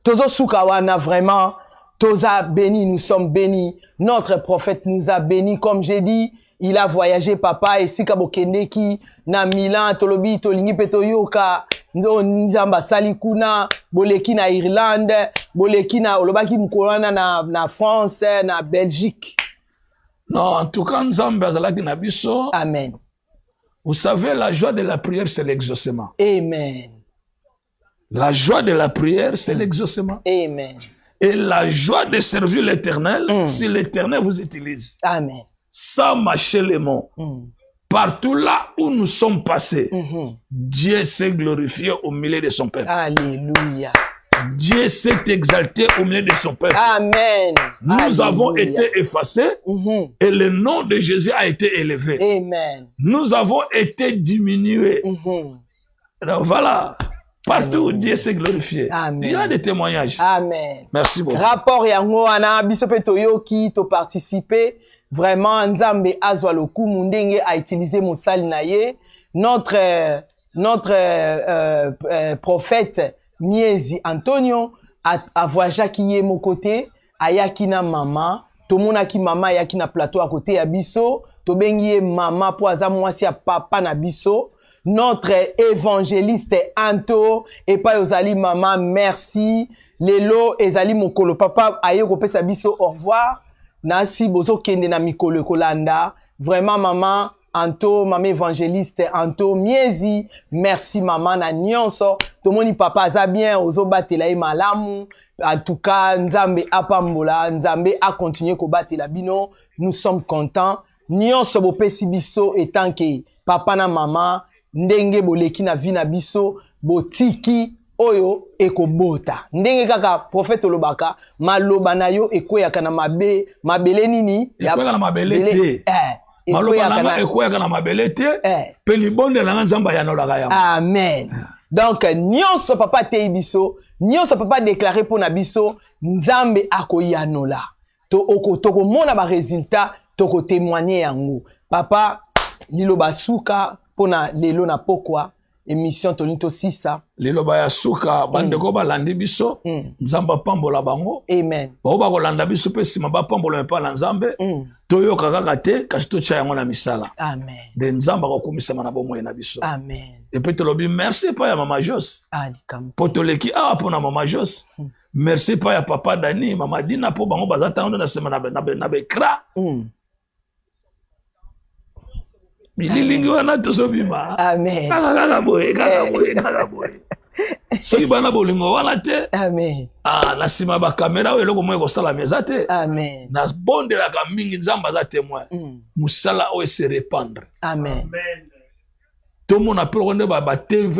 tozo sukawana vraiment toza béni, nous sommes bénis. Notre prophète nous a bénis comme j'ai dit. Il a voyagé papa et sikabo kendeki na Milan tolobi tolingi petoyoka ndo nzamba salikuna boleki na Irlande boleki na olobaki mkolana na France na Belgique. Non, en tout cas nzamba azalaki na biso. Amen. Vous savez, la joie de la prière c'est l'exaucement. Amen. La joie de la prière c'est l'exaucement. Amen. Et la joie de servir l'Éternel si l'Éternel vous utilise. Amen. Sans mâcher les mots. Partout là où nous sommes passés, Dieu s'est glorifié au milieu de son peuple. Alléluia. Dieu s'est exalté au milieu de son peuple. Amen. Nous Alléluia. avons été effacés et le nom de Jésus a été élevé. Amen. Nous avons été diminués. Alors voilà. Partout où Dieu s'est glorifié. Amen. Il y a des témoignages. Amen. Merci beaucoup. Rapport yango ana biso pe toyoki to participer. Vraiment, Nzambe azwa lokumu ndenge a utilisé mosali na ye. Notre prophète Miezi Antonio a voyagé qui ye mon côté, ayaki na mama, to monaki mama ayaki na plateau à côté ya biso, to bengi mama po aza mwasi ya papa na biso. Notre évangéliste Anto et pas ozali mama merci. Lelo ezali mokolo papa aye kopesa biso au revoir. Nasi bozo kende na mikolo kolanda. Vraiment maman Anto, maman évangéliste Anto Miezi, merci maman na nyonso. Tomoni papa aza bien ozo batela e malamu. En tout cas, Nzambe apambola, Nzambe a continué ko batela bino. Nous sommes contents. Nyonso bopesi biso etant que papa na maman ndenge boleki na vi na biso botiki oyo ekobota ndenge kaka prophète olobaka maloba na yo ekweyaka na mabele nini ekweyaka na mabele te maloba na ekweyaka na mabele te pe libondela nga nzamba yanolaka yango. Amen. Donc nyonso papa te biso nyonso papa déclaré pour na biso nzambe akoyanola toko mona ba résultat toko témoigner yango papa liloba suka pona lelo na pokwa émission Tonito Sisa liloba ya suka bandeko balandi biso nzamba pambola bango. Amen. Ba ba kolanda biso pe sima ba pambola mpa na nzambe toyoka kaka te kasi tocha yango na misala. Amen. De nzamba kokumisa na bomoi na biso. Amen. Et puis tolobi merci pa ya mama Jos potoleki awa pona mama Jos merci pa ya papa Dani mama Dina po bango bazata ndo na sema na bekra Bililingi wana tozobima. Amen. Kaka boye. soki bana bolingo wana te Amen. na nsima bakamera oyo eloko moko ekosalama eza te Amen. nabondelaka mingi nzambe aza témoin mosala oyo se répandre Amen. tomona mpe loko nde batv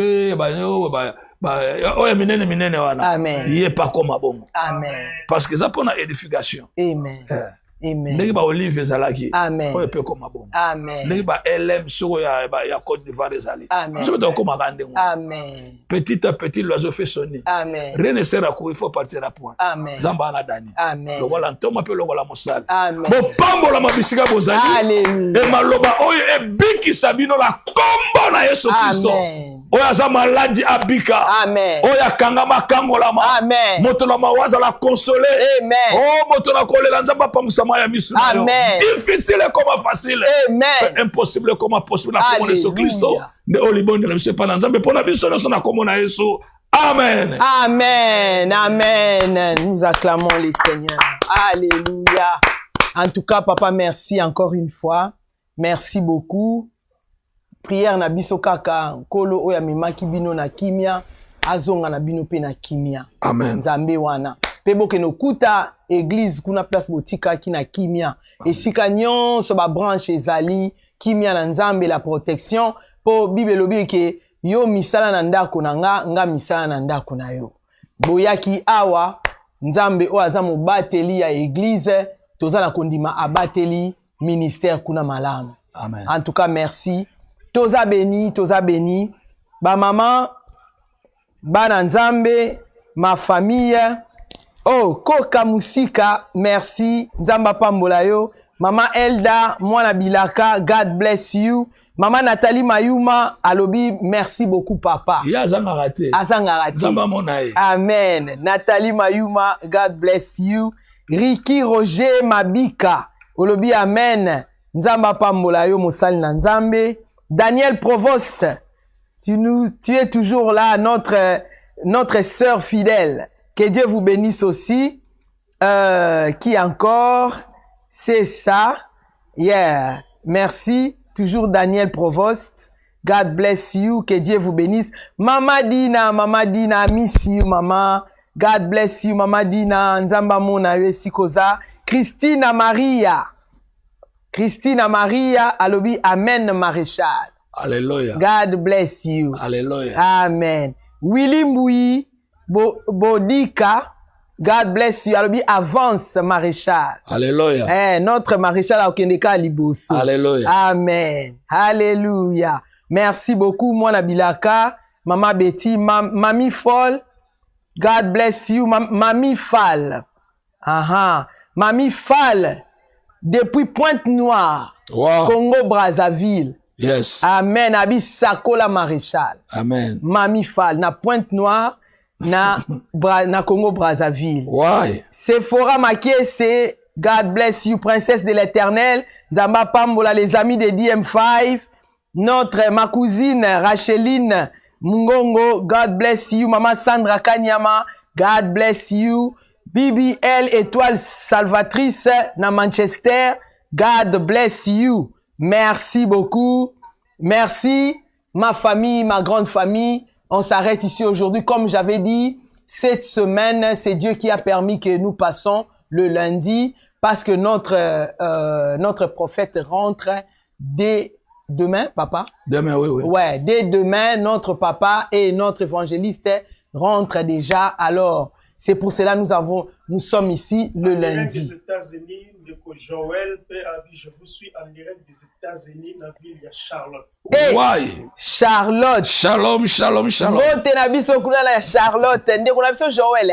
oyo minene wana Amen. ye pa koma bongo Amen. parce que eza mpona édification Amen. Amen. ndenge baolive ezalaki Amen. oyo mpe ekoma bongo Amen. ndenge balm soko ya côte d'ivoire ezali Amen. soki tokomaka ndengo Amen. petit à petit l'oiseau fait sonner Amen. rien ne sert à courir il faut partir à point Amen. nzambe ana dani Amen. lokola ntoma mpe lokola mosala Amen. bopambola mabisika bozali Alléluia. e maloba oyo ebikisa bino na kombo na yesu kristo Amen. oyo aza maladi abika Amen. oyo akangama akangolama Amen. moto na mawa azala konsole Amen. o moto na kolela nzambe apangusama ya misu na yo Amen. difficile koma facile Amen. impossible koma possible na kombo na yesu kristo Alléluia. nde oyo libondela biso epa na nzambe mpo na biso nyonso na kombo na yesu amen. Amen. Amen. Nous acclamons les Seigneurs. Alléluia. En tout cas, papa, merci encore une fois. Merci beaucoup. Prière na biso kaka kolo oya mimaki bino na kimia azonga na bino pe na kimia. Amen. Nzambe wana. Pe boke no kuta église kuna place botika ki na kimia. Esika nyonso ba branche ezali kimia na nzambe la protection po Bible lobi ke yo misala na ndako na nga misala na ndako na yo. Boyaki awa nzambe o aza mobateli ya église tozala kondima abateli ministère kuna malamu. Amen. En tout cas merci. Toza béni. Ba maman, bana nzambe, ma famille. Oh, Koka Musika, merci. Nzamba pambola yo. Mama Elda, mwana Bilaka, God bless you. Maman Nathalie Mayuma, alobi, merci beaucoup papa. Ya zanga raté. Azanga raté. Nzamba monae. Amen. Nathalie Mayuma, God bless you. Ricky Roger Mabika, olobi amen. Nzamba pambola yo mosali na nzambe. Daniel Provost, tu es toujours là, notre sœur fidèle. Que Dieu vous bénisse aussi. Qui encore? C'est ça. Yeah. Merci. Toujours Daniel Provost. God bless you. Que Dieu vous bénisse. Mama Dina, miss you, mama. God bless you, Mama Dina. Nzamba mona yo esikoza. Christina Maria, alobi, amen, maréchal. Alléluia. God bless you. Alléluia. Amen. Willy Mboui, Bodika, God bless you. Alobi, avance, maréchal. Alléluia. Notre maréchal a okendeka liboso. Alléluia. Amen. Alléluia. Merci beaucoup, Mwana Bilaka, Mama Betty, Mami Folle. God bless you, Mami Fall. Mami Fall. Depuis Pointe-Noire, Wow. Congo-Brazzaville. Yes. Amen. Abi Sakola Maréchal. Amen. Mami Fall. Na Pointe-Noire, na Congo-Brazzaville. Why? Sephora Makiese, God bless you, princesse de l'éternel. Zamba Pambola, les amis de DM5. Ma cousine Racheline Mungongo, God bless you. Maman Sandra Kanyama, God bless you. BBL Étoile Salvatrice na Manchester, God bless you. Merci beaucoup. Merci ma famille, ma grande famille. On s'arrête ici aujourd'hui. Comme j'avais dit, cette semaine, c'est Dieu qui a permis que nous passons le lundi parce que notre prophète rentre dès demain, papa? Demain, oui. Ouais, dès demain, notre papa et notre évangéliste rentrent déjà. Alors, c'est pour cela nous sommes ici le lundi. Des États-Unis, Joël, je vous suis en direct des États-Unis, la ville de Charlotte. Hey, Why? Charlotte. Shalom. Bote na biso kuna na Charlotte. Ndeko na biso Joël,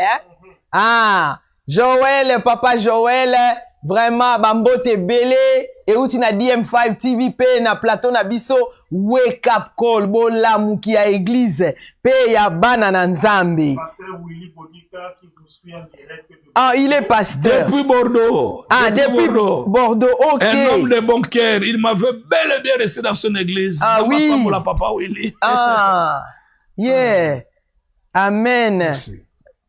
hein? Joël, papa Joël, vraiment, bambote belé. Et outi na DM5 TVP na plateau na biso wake up call bola muki ya église pe ya bana na nzambe. Pasteur Willy Bodika qui vous suit en direct. Il est pasteur. Depuis Bordeaux. Depuis Bordeaux, ok. Un homme de bon cœur. Il m'avait bel et bien reçu dans son église. Oui. Pour la papa Willy. Yeah. Amen. Merci.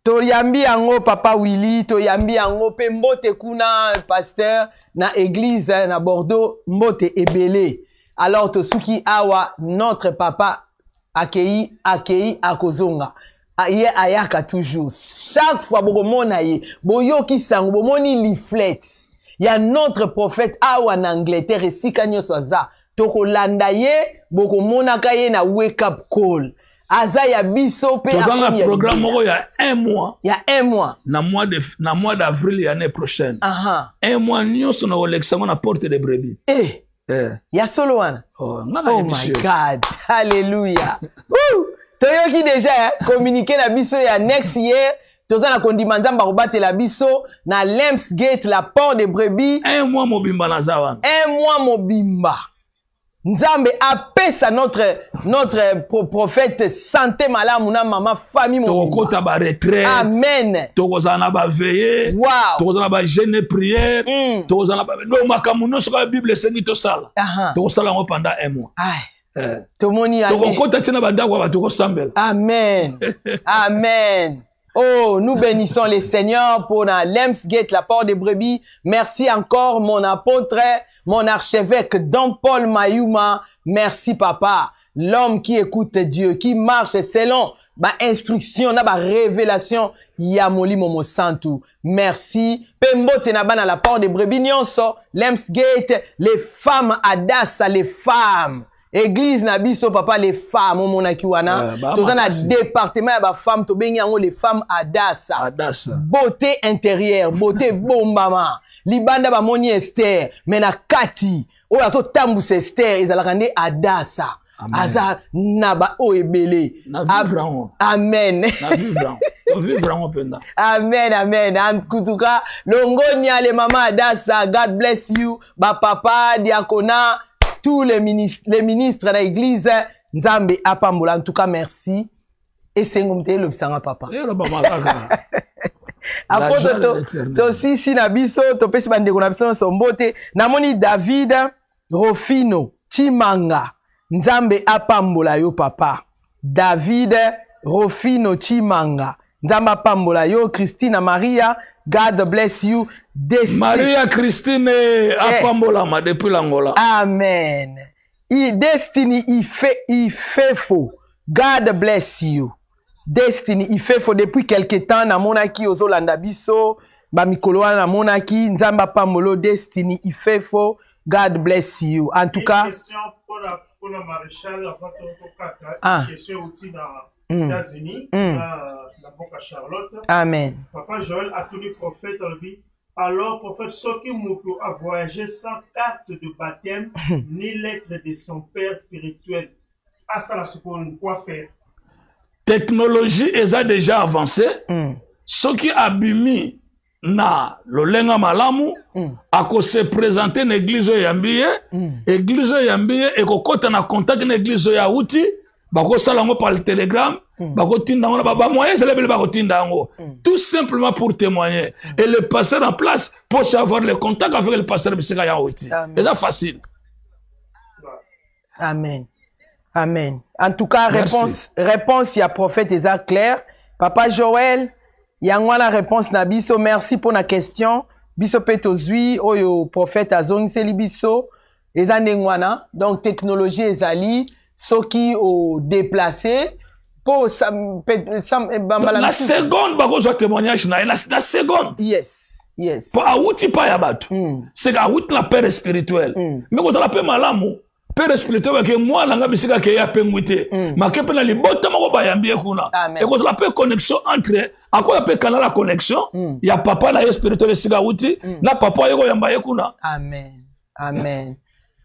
Toyambi yango papa Willy, toyambi yango pe mbote kuna pasteur na église na Bordeaux, mbote ebele. Alors tosuki awa notre papa akei akozonga. Ye ayaka toujours. Chaque fois, bokomona ye, boyoki sango, bomoni leaflet. Il y a notre prophète awa en Angleterre, esika nyonso aza. Tokolanda ye, bokomona ka ye na wake up call. Aza ya biso pe a un programme il y a 1 mois. Il y a 1 mois. Na mois d'avril l'année prochaine. 1 mois nyonso na oleksango na porte de brebis. Ya solo wana. Oh my God. Hallelujah. Toyoki déjà communiquer na biso ya next year. Toza na kondima nzamba robate la biso na Lamps Gate la porte de brebis. 1 mois mobimba na zawana. 1 mois mobimba. Nzambe apesa notre prophète santé malamu na mama famille mobimba. Tokota ba retraite. Amen. Tokoza na ba veiller. Wow. Tokoza na ba jeûne prière. Tokoza na ba no makamuno so ka Bible sengi to sala. Tokosala ngo pendant 1 mois. Tomoni ale. Tokota tina ba ndako ba tokosambela. Amen. Amen. Oh, nous bénissons le Seigneur pour la Lamps Gate, la porte des brebis. Merci encore, mon apôtre, mon archevêque, Don Paul Mayuma. Merci, papa. L'homme qui écoute Dieu, qui marche selon ma instruction, ma révélation. Yamoli Momo Santu. Merci. Pembo Tenaba na la porte des brebis. Nyonso, Lamps Gate, les femmes Adassa, les femmes. Église na biso papa les femmes au monaki wana toza na département ya ba femmes to bengi yango les femmes Adassa beauté intérieure beauté bombama libanda ba moni Esther mais na kati oyo azo tambusa Esther ezalaka nde Adassa aza na ba o ebele amen amen amen en tout cas longonia les maman Adassa God bless you ba papa diakona tous les ministres de l'église, Nzambe apambola. En tout cas, merci. Et c'est un peu le psanga papa. Après, tu aussi, si nabiso, tu peux se bander qu'on a besoin de son beauté. Namoni David Rofino Chimanga. Nzambe apambola yo papa. David Rofino Chimanga. Nzambe apambola yo Christina Maria. God bless you. Destiny. Maria Christine apambolama depuis l'Angola. Amen. Destiny, il fait faux. God bless you. Destiny, il fait faux depuis quelque temps. Na monaki ozolanda biso. Ba mikoloa na monaki. Nzamba pamolo. Destiny, il fait faux. God bless you. En tout cas. Question pour la maréchale. Question aussi dans les États-Unis. La Charlotte. Amen. Papa Joël a tenu prophète en vie. Alors, prophète Soki Moukou a voyagé sans carte de baptême ni lettre de son père spirituel. À ça, la seconde, quoi faire? Technologie est déjà avancée. Ce qui a bimi na lolenga malamu, a se présenter dans l'église yambiye, église yambiye, et kokota na contact na église yaouti, bako salango par le télégramme. Tout simplement pour témoigner. Et le pasteur en place pour savoir le contact avec le pasteur. C'est facile. Amen. Amen. En tout cas, réponse, il y a prophète Isaac Claire. Papa Joël, il y a une réponse na biso. Merci pour la question. Biso petozui, oyo prophète Azong Selibiso. Ezanengwana. Donc, technologie ezali. Soki au déplacé. Pour la seconde, bakozo témoignage na la seconde. Yes. Pour awuti pa ya batu. C'est awuti la père spirituel. Mais quand on l'appelle malamu, père spirituel que moi langa bisika ke ya pengwite. Ma ke pena libota mako ba yambie kuna. Et quand on l'appelle connexion entre ako l'appelle canal la connexion, ya papa la spirituel sika awuti, na papa yeko yamba kuna. Amen. Amen.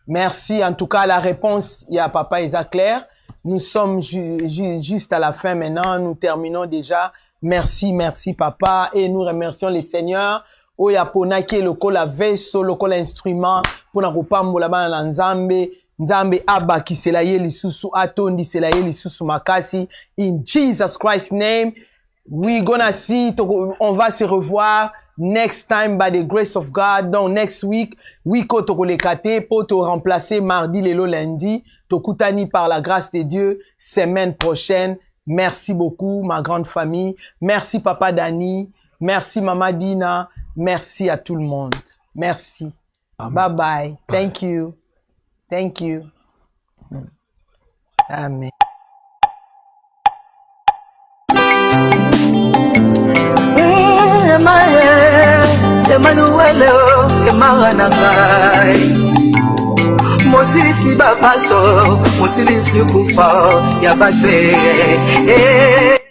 Merci en tout cas la réponse il y a papa Isaac Claire. Nous sommes juste à la fin maintenant. Nous terminons déjà. Merci, merci papa. Et nous remercions les seigneurs. Oya pona ki lokola vaisseau, lokola instrument. Pona kupambola bana na Nzambe. Nzambe abaki selaye lisusu atondi selaye lisusu makasi. In Jesus Christ's name, we're gonna see. On va se revoir next time by the grace of God. Donc next week, wiko tokolekate pour te remplacer mardi lelo lundi. Tokutani par la grâce de Dieu semaine prochaine. Merci beaucoup ma grande famille. Merci papa Dani. Merci maman Dina. Merci à tout le monde. Merci. Amen. Bye bye. Thank you. Thank you. Amen. Emmanuel Emaranangai Mosilisi bapaso Mosilisi kufa Yabatwe.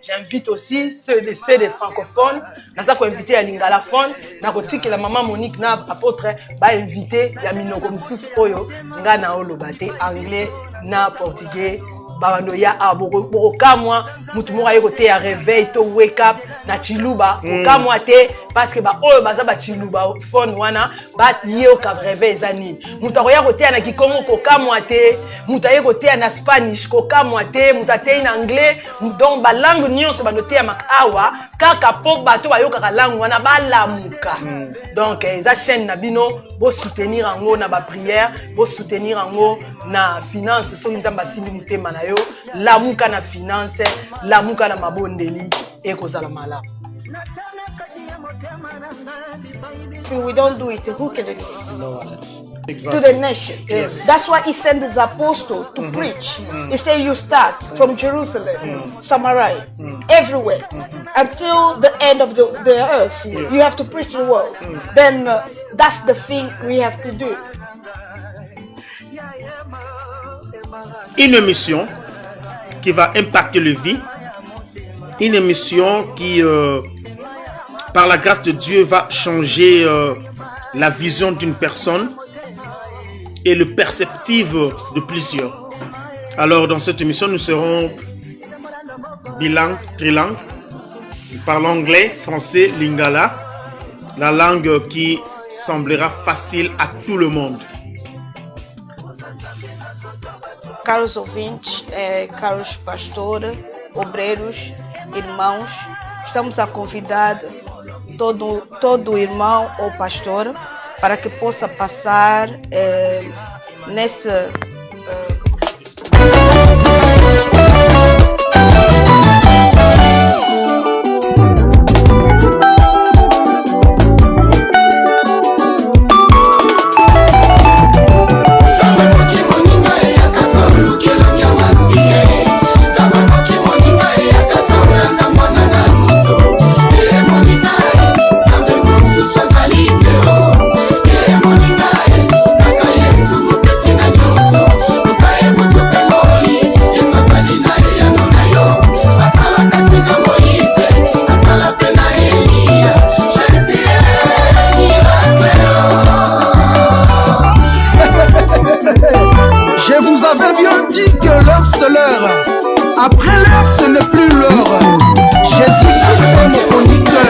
J'invite aussi ceux des francophones, naza ko inviter ya lingalaphone, na ko tikela maman Monique na apôtre ba inviter ya minoko misusu oyo nga na oloba te anglais na portugais. Babano ya aboko kamwa mutu moko aye kote ya réveil to wake up na chiluba kamwa te parce que ba oyo baza ba chiluba phone wana ba lié ka réveil zani mutu akoya kote na kikongo ko kamwa te mutu aye kote na spanish ko kamwa te mutu ate na anglais donc ba langue nyonso ba noter ya makawa kaka pok bato ba yoka langue wana ba lamuka donc eza chaîne na bino bo soutenir ango na ba prière bo soutenir ango na finance so nzamba simbi mutema na yo lamuka na finance lamuka na mabondeli ekozala malamu. If we don't do it, who can do it? No one else. Exactly. To the nation. Yes. That's why he sent his apostle to preach. He said you start from Jerusalem, Samaria, everywhere, until the end of the earth. Yes. You have to preach the world. Then that's the thing we have to do. Une émission qui va impacter le vie, une émission qui, par la grâce de Dieu, va changer la vision d'une personne et le perceptif de plusieurs. Alors, dans cette émission, nous serons bilingues, trilingues. Nous parlons anglais, français, lingala, la langue qui semblera facile à tout le monde. Caros ouvintes, caros pastores, obreiros, irmãos, estamos a convidar todo irmão ou pastor para que possa passar nesse c'est l'heure. Après l'heure, ce n'est plus l'heure. Jésus-Christ est mon conducteur.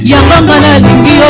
yango nga nalingi yo